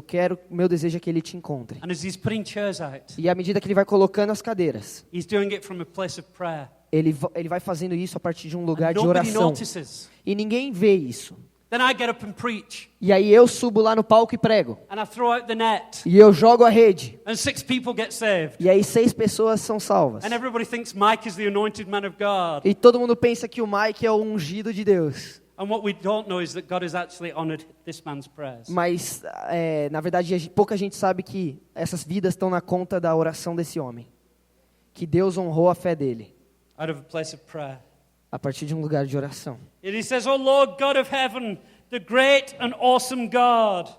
meu desejo é que ele te encontre. And as he's putting chairs out, E à medida que ele vai colocando as cadeiras, he's doing it from a place of prayer. ele vai fazendo isso a partir de um lugar And de nobody oração. notices. E ninguém vê isso. Then I get up and preach, E aí eu subo lá no palco e prego. and I throw out the net, E eu jogo a rede. and 6 people get saved. E aí 6 pessoas são salvas. And everybody thinks Mike is the anointed man of God. E todo mundo pensa que o Mike é o ungido de Deus. And what we don't know is that God has actually honored this man's prayers. Mas, na verdade, pouca gente sabe que essas vidas estão na conta da oração desse homem. Que Deus honrou a fé dele. Out of a place of prayer. A partir de um lugar de oração. And he says, "Oh Lord God of heaven, the great and awesome God."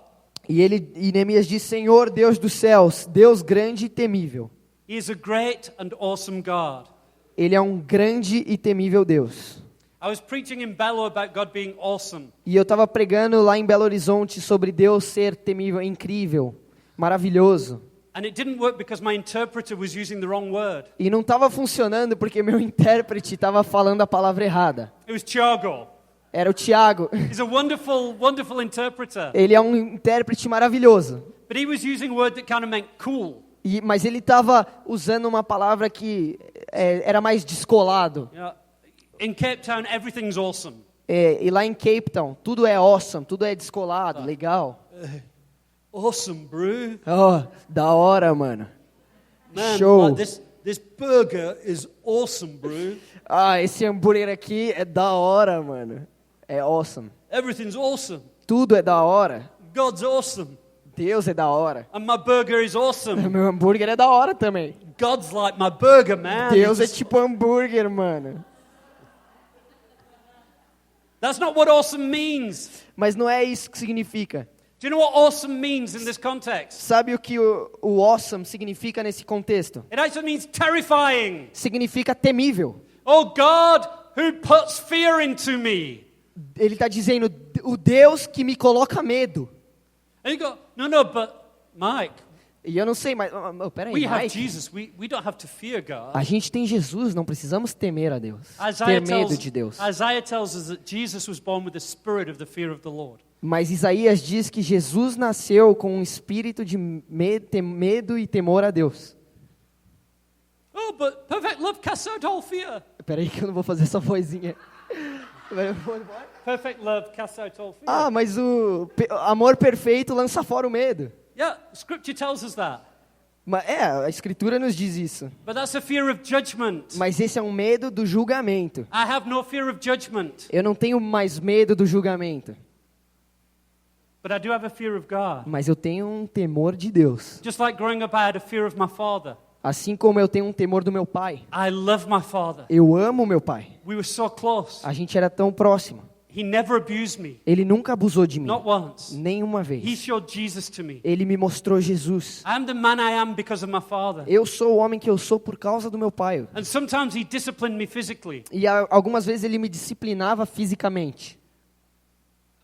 E Neemias diz, Senhor, Deus dos céus, Deus grande e temível. He is a great and awesome God. Ele é um grande e temível Deus. I was preaching in Bello about God being awesome. E eu estava pregando lá em Belo Horizonte sobre Deus ser temível, incrível, maravilhoso. And it didn't work because my interpreter was using the wrong word. E não estava funcionando porque meu intérprete estava falando a palavra errada. It was Thiago. Era o Tiago. He's a wonderful, wonderful interpreter. Ele é um intérprete maravilhoso. But he was using a word that kind of meant cool. Mas ele estava usando uma palavra que era mais descolado. You know, in Cape Town, everything's awesome. E lá em Cape Town, tudo é awesome, tudo é descolado, legal. Awesome, bro. Oh, da hora, mano. Man, Show. like this burger is awesome, bro. Ah, esse hambúrguer aqui é da hora, mano. É awesome. Everything's awesome. Tudo é da hora. God's awesome. Deus é da hora. And my burger is awesome. Meu hambúrguer é da hora também. God's like my burger, man. Deus é tipo hambúrguer, mano. That's not what awesome means. Mas não é isso que significa. Do you know what awesome means in this context? Sabe o que o awesome significa nesse contexto? It actually means terrifying. Significa temível. Oh God, who puts fear into me. Ele está dizendo, o Deus que me coloca medo. And you go, no, but Mike, E eu não sei, mas peraí, we have Mike, Jesus. We don't have to fear God. a gente tem Jesus, não precisamos temer a Deus. Ter medo de Deus. Isaiah tells us that Jesus was born with the spirit of the fear of the Lord. Mas Isaías diz que Jesus nasceu com um espírito de medo e temor a Deus. Oh, but perfect love casts out all fear. Peraí que eu não vou fazer essa vozinha. Perfect love casts out all fear. Ah, mas o amor perfeito lança fora o medo. Yeah, Scripture tells us that. A Escritura nos diz isso. But that's a fear of judgment. Mas esse é um medo do julgamento. I have no fear of judgment. Eu não tenho mais medo do julgamento. But I do have a fear of God. Mas eu tenho um temor de Deus. Just like growing up, I had a fear of my father. Assim como eu tenho um temor do meu pai. I love my father. Eu amo meu pai. We were so close. A gente era tão próximo. He never abused me. Ele nunca abusou de mim. Not once. Nenhuma He vez. showed Jesus to me. Ele me mostrou Jesus. I'm the man I am because of my father. Eu sou o homem que eu sou por causa do meu pai. And sometimes he disciplined me physically. E algumas vezes ele me disciplinava fisicamente.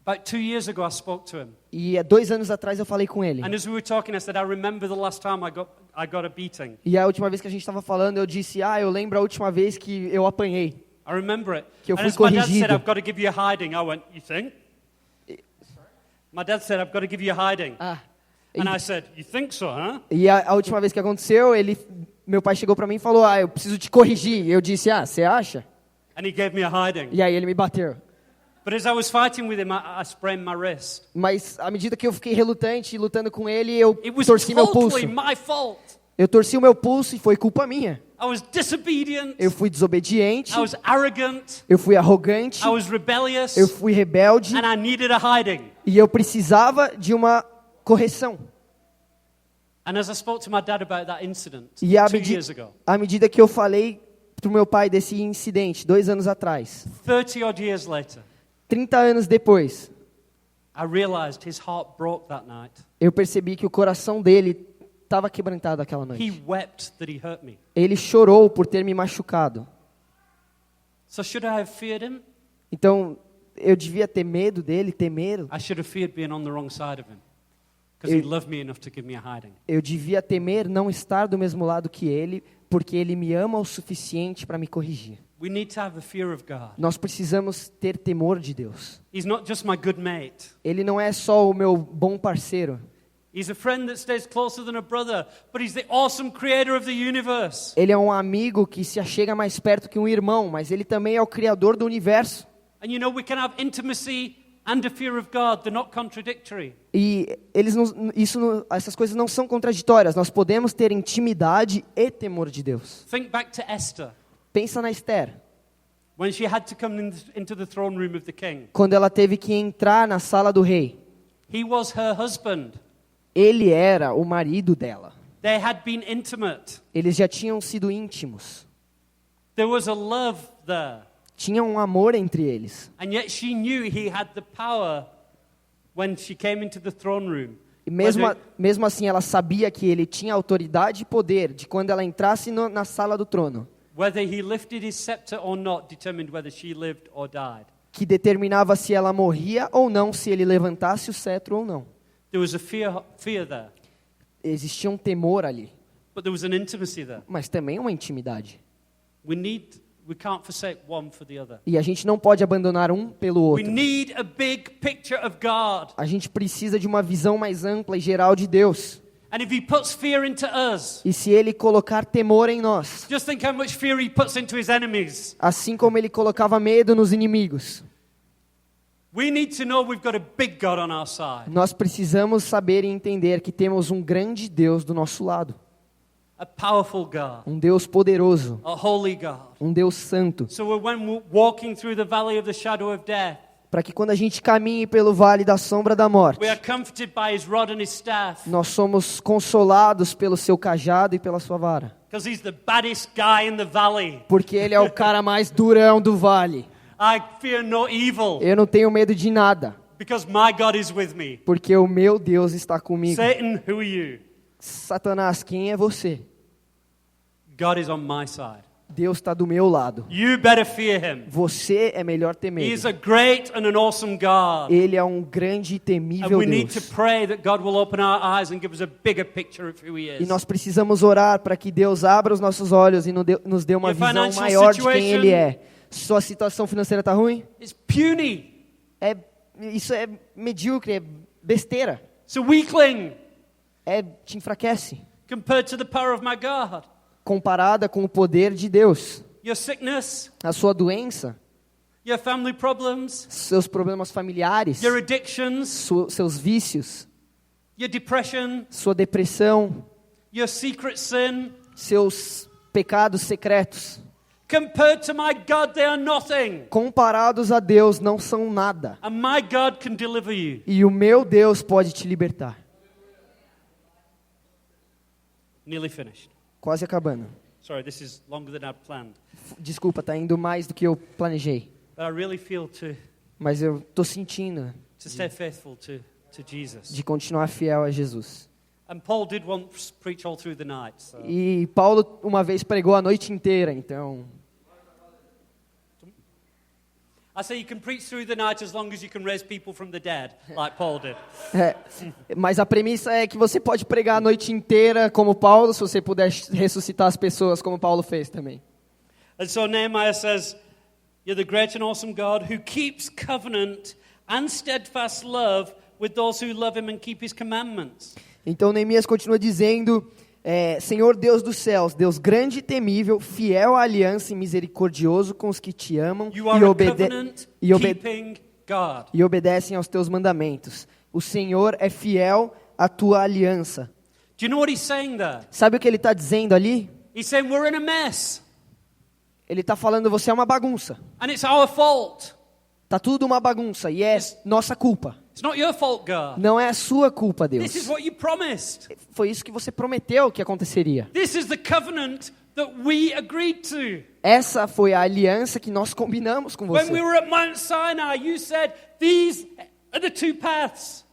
About 2 years ago, I spoke to him. E há 2 anos atrás eu falei com ele. And as we were talking, I said, I remember the last time I got a beating. E a última vez que a gente estava falando, eu disse, eu lembro a última vez que eu apanhei. I remember it. Que eu And fui as my dad corrigido. said, I've got to give you a hiding. I went, you think? My dad said, I've got to give you a hiding. And I said, you think so, huh? E a última vez que aconteceu, meu pai chegou para mim e falou, eu preciso te corrigir. Eu disse, você acha? And he gave me a hiding. E aí ele me bateu. But as I was fighting with him, I sprained my wrist. Mas à medida que eu fiquei relutante, lutando com ele, eu It was torci meu pulso. totally my fault. Eu torci o meu pulso e foi culpa minha. I was disobedient. Eu fui desobediente, I was arrogant. eu fui arrogante, I was rebellious. eu fui rebelde And I needed a hiding. e eu precisava de uma correção. And as I spoke to my dad about that incident E à 2 years ago, medida que eu falei pro meu pai desse incidente, 2 anos atrás, 30 odd years later, 30 anos depois, I realized his heart broke that night. eu percebi que o coração dele estava quebrantado aquela He noite. wept that he hurt me. Ele chorou por ter me machucado. So should I have feared him? Então, eu devia ter medo dele, ter medo. I should have feared being on the wrong side of him. Because he loved me enough to give me a hiding. Eu devia temer não estar do mesmo lado que ele, porque ele me ama o suficiente para me corrigir. We need to have a fear of God. Nós precisamos ter temor de Deus. He's not just my good mate. Ele não é só o meu bom parceiro. He's a friend that stays closer than a brother, but he's the awesome creator of the universe. Ele é um amigo que se achega mais perto que um irmão, mas ele também é o criador do universo. And you know, we can have intimacy and a fear of God. They're not contradictory. E essas coisas não são contraditórias. Nós podemos ter intimidade e temor de Deus. Think back to Esther, Pensa na Esther, when she had to come into the throne room of the king. quando ela teve que entrar na sala do rei. He was her husband. Ele era o marido dela. They had been intimate. Eles já tinham sido íntimos. There was a love there. Tinha um amor entre eles. And yet she knew he had the power when she came into the throne room. E mesmo assim, ela sabia que ele tinha autoridade e poder de quando ela entrasse na sala do trono, Whether he lifted his scepter or not determined whether she lived or died. que determinava se ela morria ou não, se ele levantasse o cetro ou não. There was a fear there, Existia um temor ali, but there was an intimacy there. mas também uma intimidade. We can't forsake one for the other. E a gente não pode abandonar um pelo We outro. need a big picture of God. A gente precisa de uma visão mais ampla e geral de Deus. And if he puts fear into us, E se ele colocar temor em nós, just think how much fear he puts into his enemies. assim como ele colocava medo nos inimigos, We need to know we've got a big God on our side. nós precisamos saber e entender que temos um grande Deus do nosso lado. A powerful God. Um Deus poderoso, A holy God. um Deus santo. So when we're walking through the valley of the shadow of death, Para que quando a gente caminhe pelo vale da sombra da morte, we are comforted by his rod and his staff. nós somos consolados pelo seu cajado e pela sua vara. Because he's the baddest guy in the valley. Porque ele é o cara mais durão do vale. I fear no evil. Eu não tenho medo de nada, Because my God is with me. porque o meu Deus está comigo. Satan, who are you? Satanás, quem é você? God is on my side. Deus está do meu lado. You better fear him. Você é melhor He temer. is a great and an awesome God. Ele é um grande e And temível we need to Deus. pray that God will open our eyes and give us a bigger picture of who he E is. nós precisamos orar para que Deus abra os nossos olhos e nos dê uma Your visão financial maior de quem situation- Ele é. Sua situação financeira está ruim? It's puny. Isso é medíocre, é besteira. It's a weakling Te enfraquece. compared to the power of my God. Comparada com o poder de Deus. Your sickness, A sua doença, your family problems, seus problemas familiares, your addictions, seus vícios, your depression, sua depressão, your secret sin, seus pecados secretos, compared to my God, they are nothing. comparados a Deus, não são nada. And my God can deliver you. E o meu Deus pode te libertar. Nearly finished. Quase acabando. Sorry, this is longer than I'd planned. Desculpa, tá indo mais do que eu planejei. But I really feel to Mas eu tô sentindo stay faithful to Jesus. de continuar fiel a Jesus. And Paul did once preach all through the night. So. E Paulo uma vez pregou a noite inteira, então I say you can preach through the night as long as you can raise people from the dead, like Paul did. mas a premissa é que você pode pregar a noite inteira como Paulo, se você puder ressuscitar as pessoas como Paulo fez também. And so Nehemiah says, you're the great and awesome God who keeps covenant and steadfast love with those who love him and keep his commandments. Então Neemias continua dizendo, Senhor Deus dos céus, Deus grande e temível, fiel à aliança e misericordioso com os que te amam You are a covenant-keeping God. e obedecem aos teus mandamentos. O Senhor é fiel à tua aliança. Do you know what he's saying there? Sabe o que ele está dizendo ali? He's saying we're in a mess. Ele está falando, você é uma bagunça. And it's our fault. Tá tudo uma bagunça e é nossa culpa. It's not your fault, God. Não é a sua culpa, This is Deus. what you promised. Foi isso que você prometeu que aconteceria. This is the covenant that we agreed to. Essa foi a aliança que nós combinamos com When we você. were at Mount Sinai, you said, these are the two paths.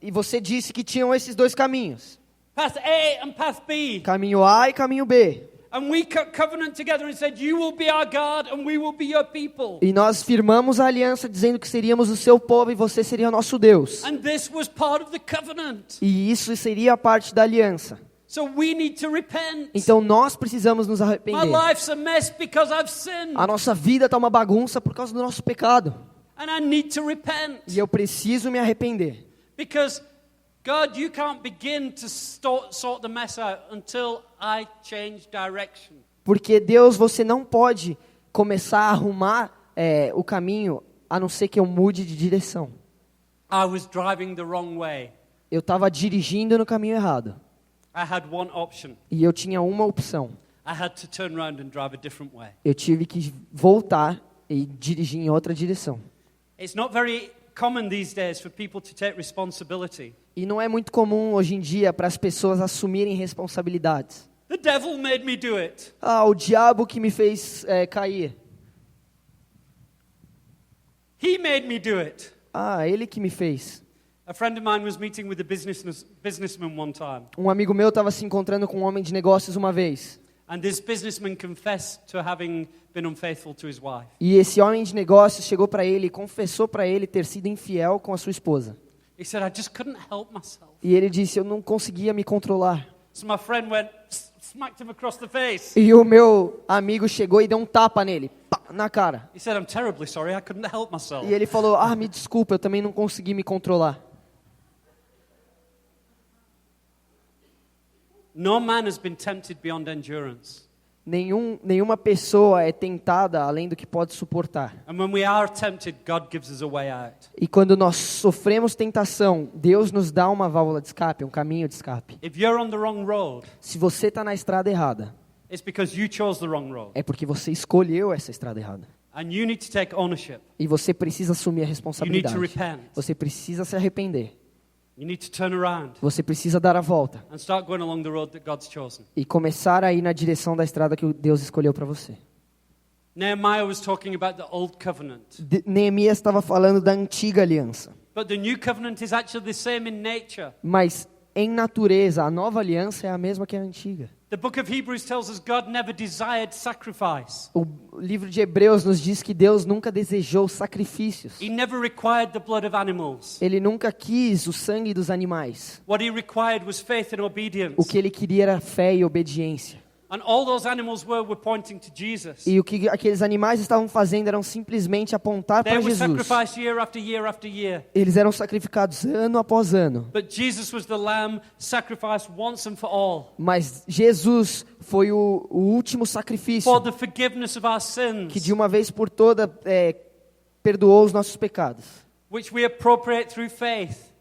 E você disse que tinham esses dois caminhos. Path A and path B. Caminho A e caminho B. And we cut covenant together and said, you will be our God and we will be your people. E nós firmamos a aliança dizendo que seríamos o seu povo e você seria o nosso Deus. And this was part of the covenant. E isso seria parte da aliança. So we need to repent. Então nós precisamos nos My arrepender. life's a mess because I've sinned. A nossa vida está uma bagunça por causa do nosso pecado. And I need to repent. E eu preciso me arrepender. Because, God, you can't begin to sort the mess out until I change direction. Porque Deus, você não pode começar a arrumar o caminho a não ser que eu mude de direção. I was driving the wrong way. Eu estava dirigindo no caminho errado. I had one option. E eu tinha uma opção. I had to turn around and drive a different way. Eu tive que voltar e dirigir em outra direção. It's not very common these days for people to take responsibility. E não é muito comum hoje em dia para as pessoas assumirem responsabilidades. The devil made me do it. Ah, o diabo que me fez cair. He made me do it. Ah, ele que me fez. A friend of mine was meeting with a businessman one time. Um amigo meu estava se encontrando com um homem de negócios uma vez. And this businessman confessed to having been unfaithful to his wife. E esse homem de negócios chegou para ele e confessou para ele ter sido infiel com a sua esposa. He said, I just couldn't help myself. E ele disse, eu não conseguia me controlar. So my friend went, smacked him across the face. E o meu amigo chegou e deu um tapa nele, pá, na cara. He said, I'm terribly sorry, I couldn't help myself. E ele falou, me desculpa, eu também não consegui me controlar. No man has been tempted beyond endurance. Nenhuma pessoa é tentada além do que pode suportar. And when we are tempted, God gives us a way out. E quando nós sofremos tentação, Deus nos dá uma válvula de escape, um caminho de escape. If you're on the wrong road, Se você está na estrada errada, it's because you chose the wrong road. é porque você escolheu essa estrada errada. And you need to take ownership. E você precisa assumir a You need responsabilidade. to repent. Você precisa se arrepender. You need to turn around Você precisa dar a volta and start going along the road that God's chosen. e começar a ir na direção da estrada que Deus escolheu para você. Nehemiah was talking about the old covenant. Neemias estava falando da antiga aliança. But the new covenant is actually the same in nature. Mas em natureza, a nova aliança é a mesma que a antiga. The book of Hebrews tells us God never desired sacrifice. O livro de Hebreus nos diz que Deus nunca desejou sacrifícios. He never required the blood of animals. Ele nunca quis o sangue dos animais. What he required was faith and obedience. O que ele queria era fé e obediência. And all those animals were pointing to Jesus. E o que aqueles animais estavam fazendo eram simplesmente apontar They para were Jesus. sacrificed year after year after year. Eles eram sacrificados ano após ano. But Jesus was the lamb sacrificed once and for all. Mas Jesus foi o último sacrifício For the forgiveness of our sins, que de uma vez por toda perdoou os nossos pecados. which we appropriate through faith.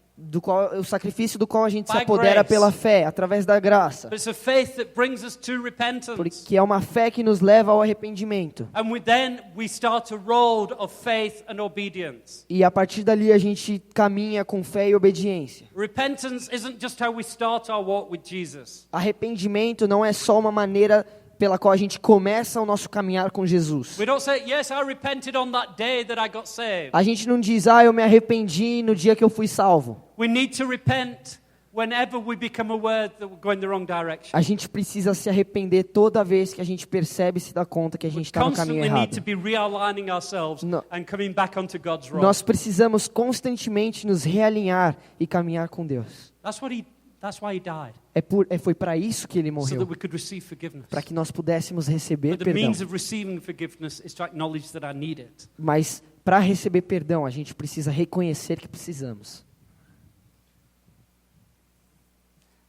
O sacrifício do qual a gente se By apodera grace. pela fé, através da graça. But it's a faith that brings us to repentance. Porque é uma fé que nos leva ao arrependimento. And then we start a road of faith and obedience. E a partir dali a gente caminha com fé e obediência. Repentance isn't just how we start our walk with Jesus. Arrependimento não é só uma maneira pela qual a gente começa o nosso caminhar com Jesus. We don't say, yes, I repented on that day that I got saved. A gente não diz, eu me arrependi no dia que eu fui salvo. We need to repent whenever we become aware that we're going the wrong direction. A gente precisa se arrepender toda vez que a gente percebe e se dá conta que a gente está no caminho Constantly need errado. to be realigning ourselves No- and coming back onto God's road. Nós precisamos constantemente nos realinhar e caminhar com Deus. That's why he died, Foi para isso que ele so that morreu, we could receive forgiveness. para que nós pudéssemos receber But the perdão. means of receiving forgiveness is to acknowledge that I need it. Mas para receber perdão, a gente precisa reconhecer que precisamos.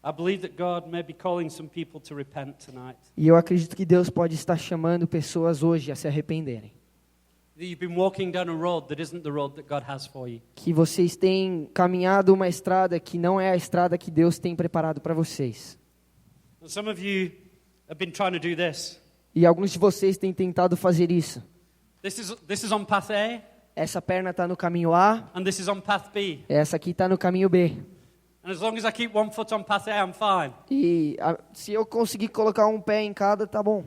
I believe that God may be calling some people to repent tonight. E eu acredito que Deus pode estar chamando pessoas hoje a se arrependerem. That you've been walking down a road that isn't the road that God has for you. Que vocês têm caminhado uma estrada que não é a estrada que Deus tem preparado para vocês. And some of you have been trying to do this. E alguns de vocês têm tentado fazer isso. This is on path A, Essa perna está no caminho A, and this is on path B. essa aqui está no caminho B. And as long as I keep one foot on path A, I'm fine. E se eu conseguir colocar um pé em cada, tá bom.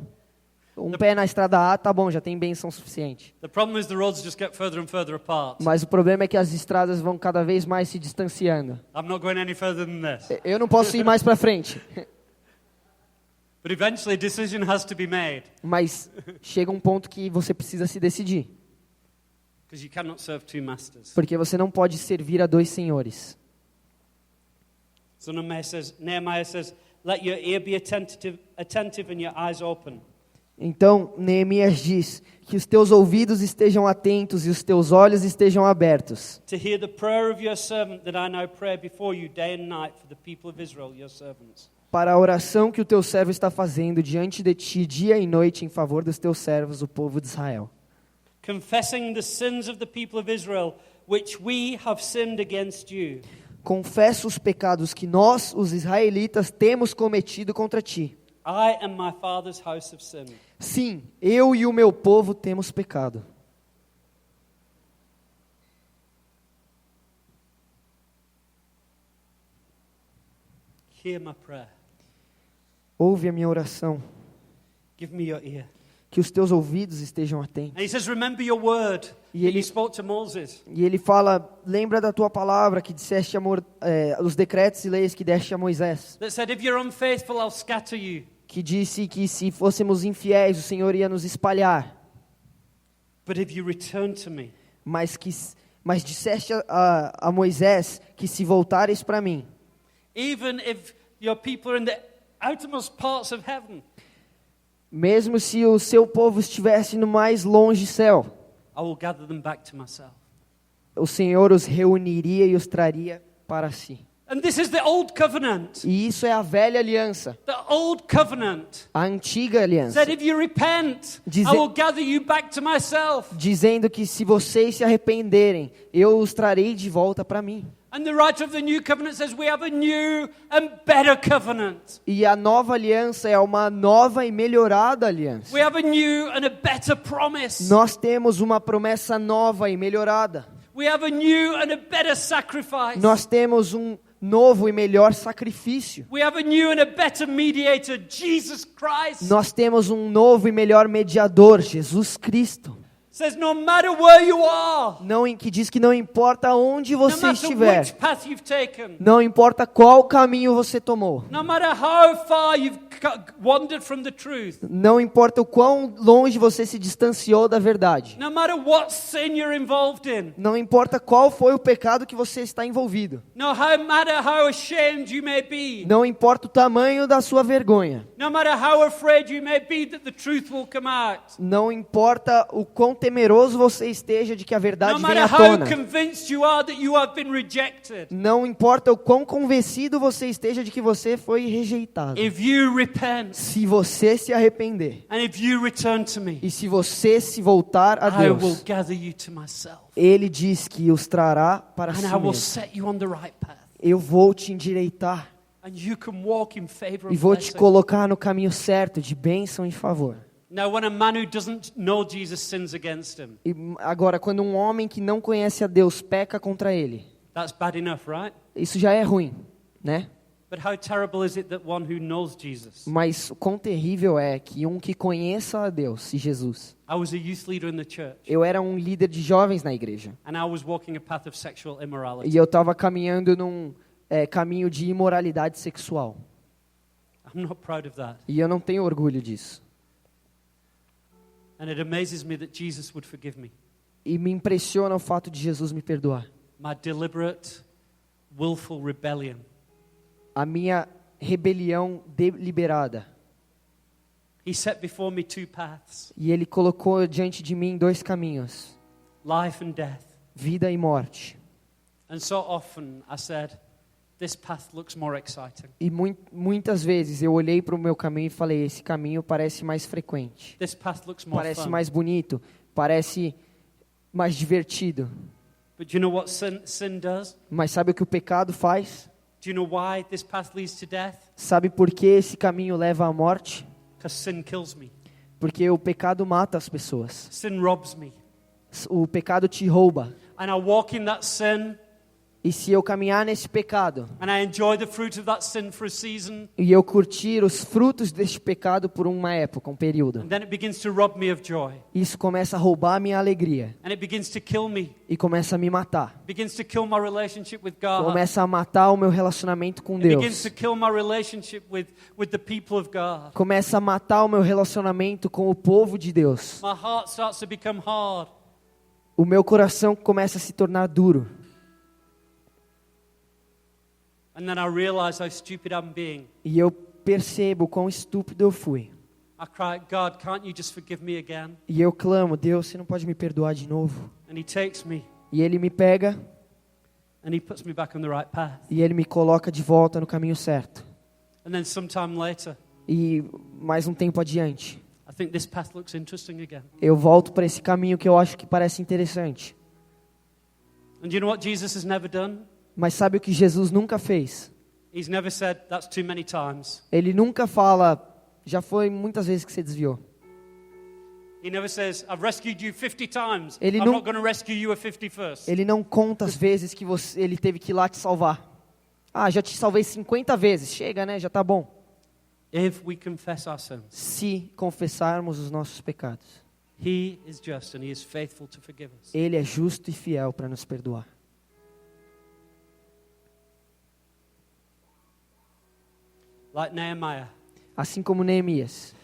Um pé na estrada A, tá bom, já tem bênção suficiente. The problem is the roads just get further and further apart. Mas o problema é que as estradas vão cada vez mais se distanciando. I'm not going any further than this. Eu não posso ir mais para frente. But eventually a decision has to be made. Mas chega um ponto que você precisa se decidir. Because you cannot serve two masters. Porque você não pode servir a dois senhores. So Nehemiah says, let your ear be attentive and your eyes open. Então, Neemias diz que os teus ouvidos estejam atentos e os teus olhos estejam abertos. To hear the prayer of your servant that I now pray before you day and night for the people of Israel, your servants. Para a oração que o teu servo está fazendo diante de ti, dia e noite, em favor dos teus servos, o povo de Israel. Confessing the sins of the people of Israel, which we have sinned against you. Confessa os pecados que nós, os israelitas, temos cometido contra ti. I and my father's house have sinned. Sim, eu e o meu povo temos pecado. Hear my prayer. Ouve a minha oração, Give me your ear. que os teus ouvidos estejam And atentos. he says, remember your word E that ele- you spoke to Moses. E ele fala, lembra da tua palavra que disseste os decretos e leis que deste a Moisés, That said, if you're unfaithful, I'll scatter you. que disse que se fôssemos infiéis, o Senhor ia nos espalhar. But if you return to me, Mas disseste a Moisés que se voltares para mim, even if your people are in the outermost parts of heaven, mesmo se o seu povo estivesse no mais longe céu, I will gather them back to myself. o Senhor os reuniria e os traria para si. And this is the old covenant. E isso é a velha aliança, The old covenant a antiga aliança, said, if you repent, I will gather you back to myself. dizendo que se vocês se arrependerem, eu os trarei de volta para mim. And the writer of the new covenant says, we have a new and better covenant. E a nova aliança é uma nova e melhorada aliança. We have a new and a better promise. Nós temos uma promessa nova e melhorada. We have a new and a better sacrifice. Nós temos um novo e melhor sacrifício. We have a new and a better mediator, Jesus Christ. Nós temos um novo e melhor mediador, Jesus Cristo. Says no matter where you are, Que diz que não importa onde no você matter estiver, which path you've taken, não importa qual caminho você tomou, no matter how far you've wandered from the truth, não importa o quão longe você se distanciou da verdade, no matter what sin you're involved in, não importa qual foi o pecado que você está envolvido, no matter how ashamed you may be, não importa o tamanho da sua vergonha, no matter how afraid you may be that the truth will come out, não importa o quão temeroso você esteja de que a no verdade venha matter à how tona, convinced you are that you have been rejected, não importa o quão convencido você esteja de que você foi rejeitado. if you repent Se você se arrepender and if you return to me, e se você se voltar a I will Deus, gather you to myself Ele diz que os trará para si and I will mesmo. set you on the right path Eu vou te endireitar and you can walk in favor e of vou te blessing. colocar no caminho certo de bênção e favor. Now, when a man who doesn't know Jesus sins against him, E agora, quando um homem que não conhece a Deus peca contra ele, that's bad enough, right? isso já é ruim, né? But how terrible is it that one who knows Jesus? Mas o quão terrível é que um que conheça a Deus e Jesus. I was a youth leader in the church, Eu era um líder de jovens na igreja and I was walking a path of sexual immorality. e eu estava caminhando num caminho de imoralidade sexual. I'm not proud of that. E eu não tenho orgulho disso. And it amazes me that Jesus would forgive me. E me impressiona o fato de Jesus me perdoar. My deliberate, willful rebellion. A minha rebelião deliberada. He set before me two paths, E Ele colocou diante de mim dois caminhos, life and death. vida e morte. And so often I said, this path looks more exciting. E muitas vezes eu olhei para o meu caminho e falei, esse caminho parece mais frequente. This path looks more Parece fun. mais bonito, parece mais divertido. But do you know what sin does? Mas sabe o que o pecado faz? Do you know why this path leads to death? Sabe por que esse caminho leva à morte? Because sin kills me. Porque o pecado mata as pessoas. Sin robs me. O pecado te rouba. And I walk in that sin, E se eu caminhar nesse pecado and I enjoy the fruit of that sin for a season, e eu curtir os frutos deste pecado por uma época, um período, and then it begins to rob me of joy. isso começa a roubar a minha alegria And it begins to kill me. e começa a me matar. Begins to kill my relationship with God. Começa a matar o meu relacionamento com It begins Deus. to kill my relationship with the people of God. Começa a matar o meu relacionamento com o povo de Deus. My heart starts to become hard. O meu coração começa a se tornar duro. And then I realize how stupid I'm being. E eu percebo quão estúpido eu fui. I cry, God, can't you just forgive me again? E eu clamo, Deus, você não pode me perdoar de novo? And He takes me E Ele me pega and He puts me back on the right path. e Ele me coloca de volta no caminho certo. And then sometime later, E mais um tempo adiante, I think this path looks interesting again. eu volto para esse caminho que eu acho que parece interessante. And you know what Jesus has never done? Mas sabe o que Jesus nunca fez? He's never said, that's too many times. Ele nunca fala, já foi muitas vezes que você desviou. He never says, I've rescued you 50 times. Ele I'm não- not going to rescue you a 51st. Ele não conta as vezes que ele teve que ir lá te salvar. Ah, já te salvei 50 vezes. Chega, né? Já tá bom. If we confess our sins, Se confessarmos os nossos pecados, He is just and He is faithful to forgive us. Ele é justo e fiel para nos perdoar. Like Nehemiah, Assim como Neemias,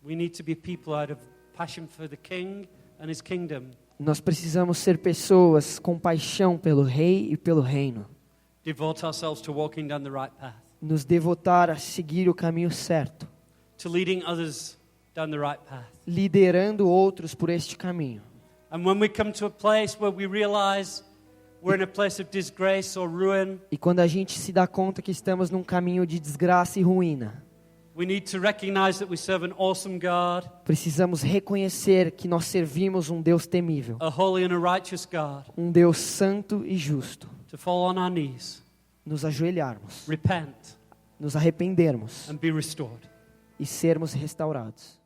we need to be people out of passion for the King and His kingdom. nós precisamos ser pessoas com paixão pelo Rei e pelo Reino. Devote ourselves to walking down the right path, Nos devotar a seguir o caminho certo, to leading others down the right path. liderando outros por este caminho. And when we come to a place where we realize we're in a place of disgrace or ruin, E quando a gente se dá conta que estamos num caminho de desgraça e ruína, we need to recognize that we serve an awesome God, precisamos reconhecer que nós servimos um Deus temível, a holy and a righteous God, um Deus santo e justo. to fall on our knees, Nos ajoelharmos, repent, nos arrependermos and be restored. e sermos restaurados.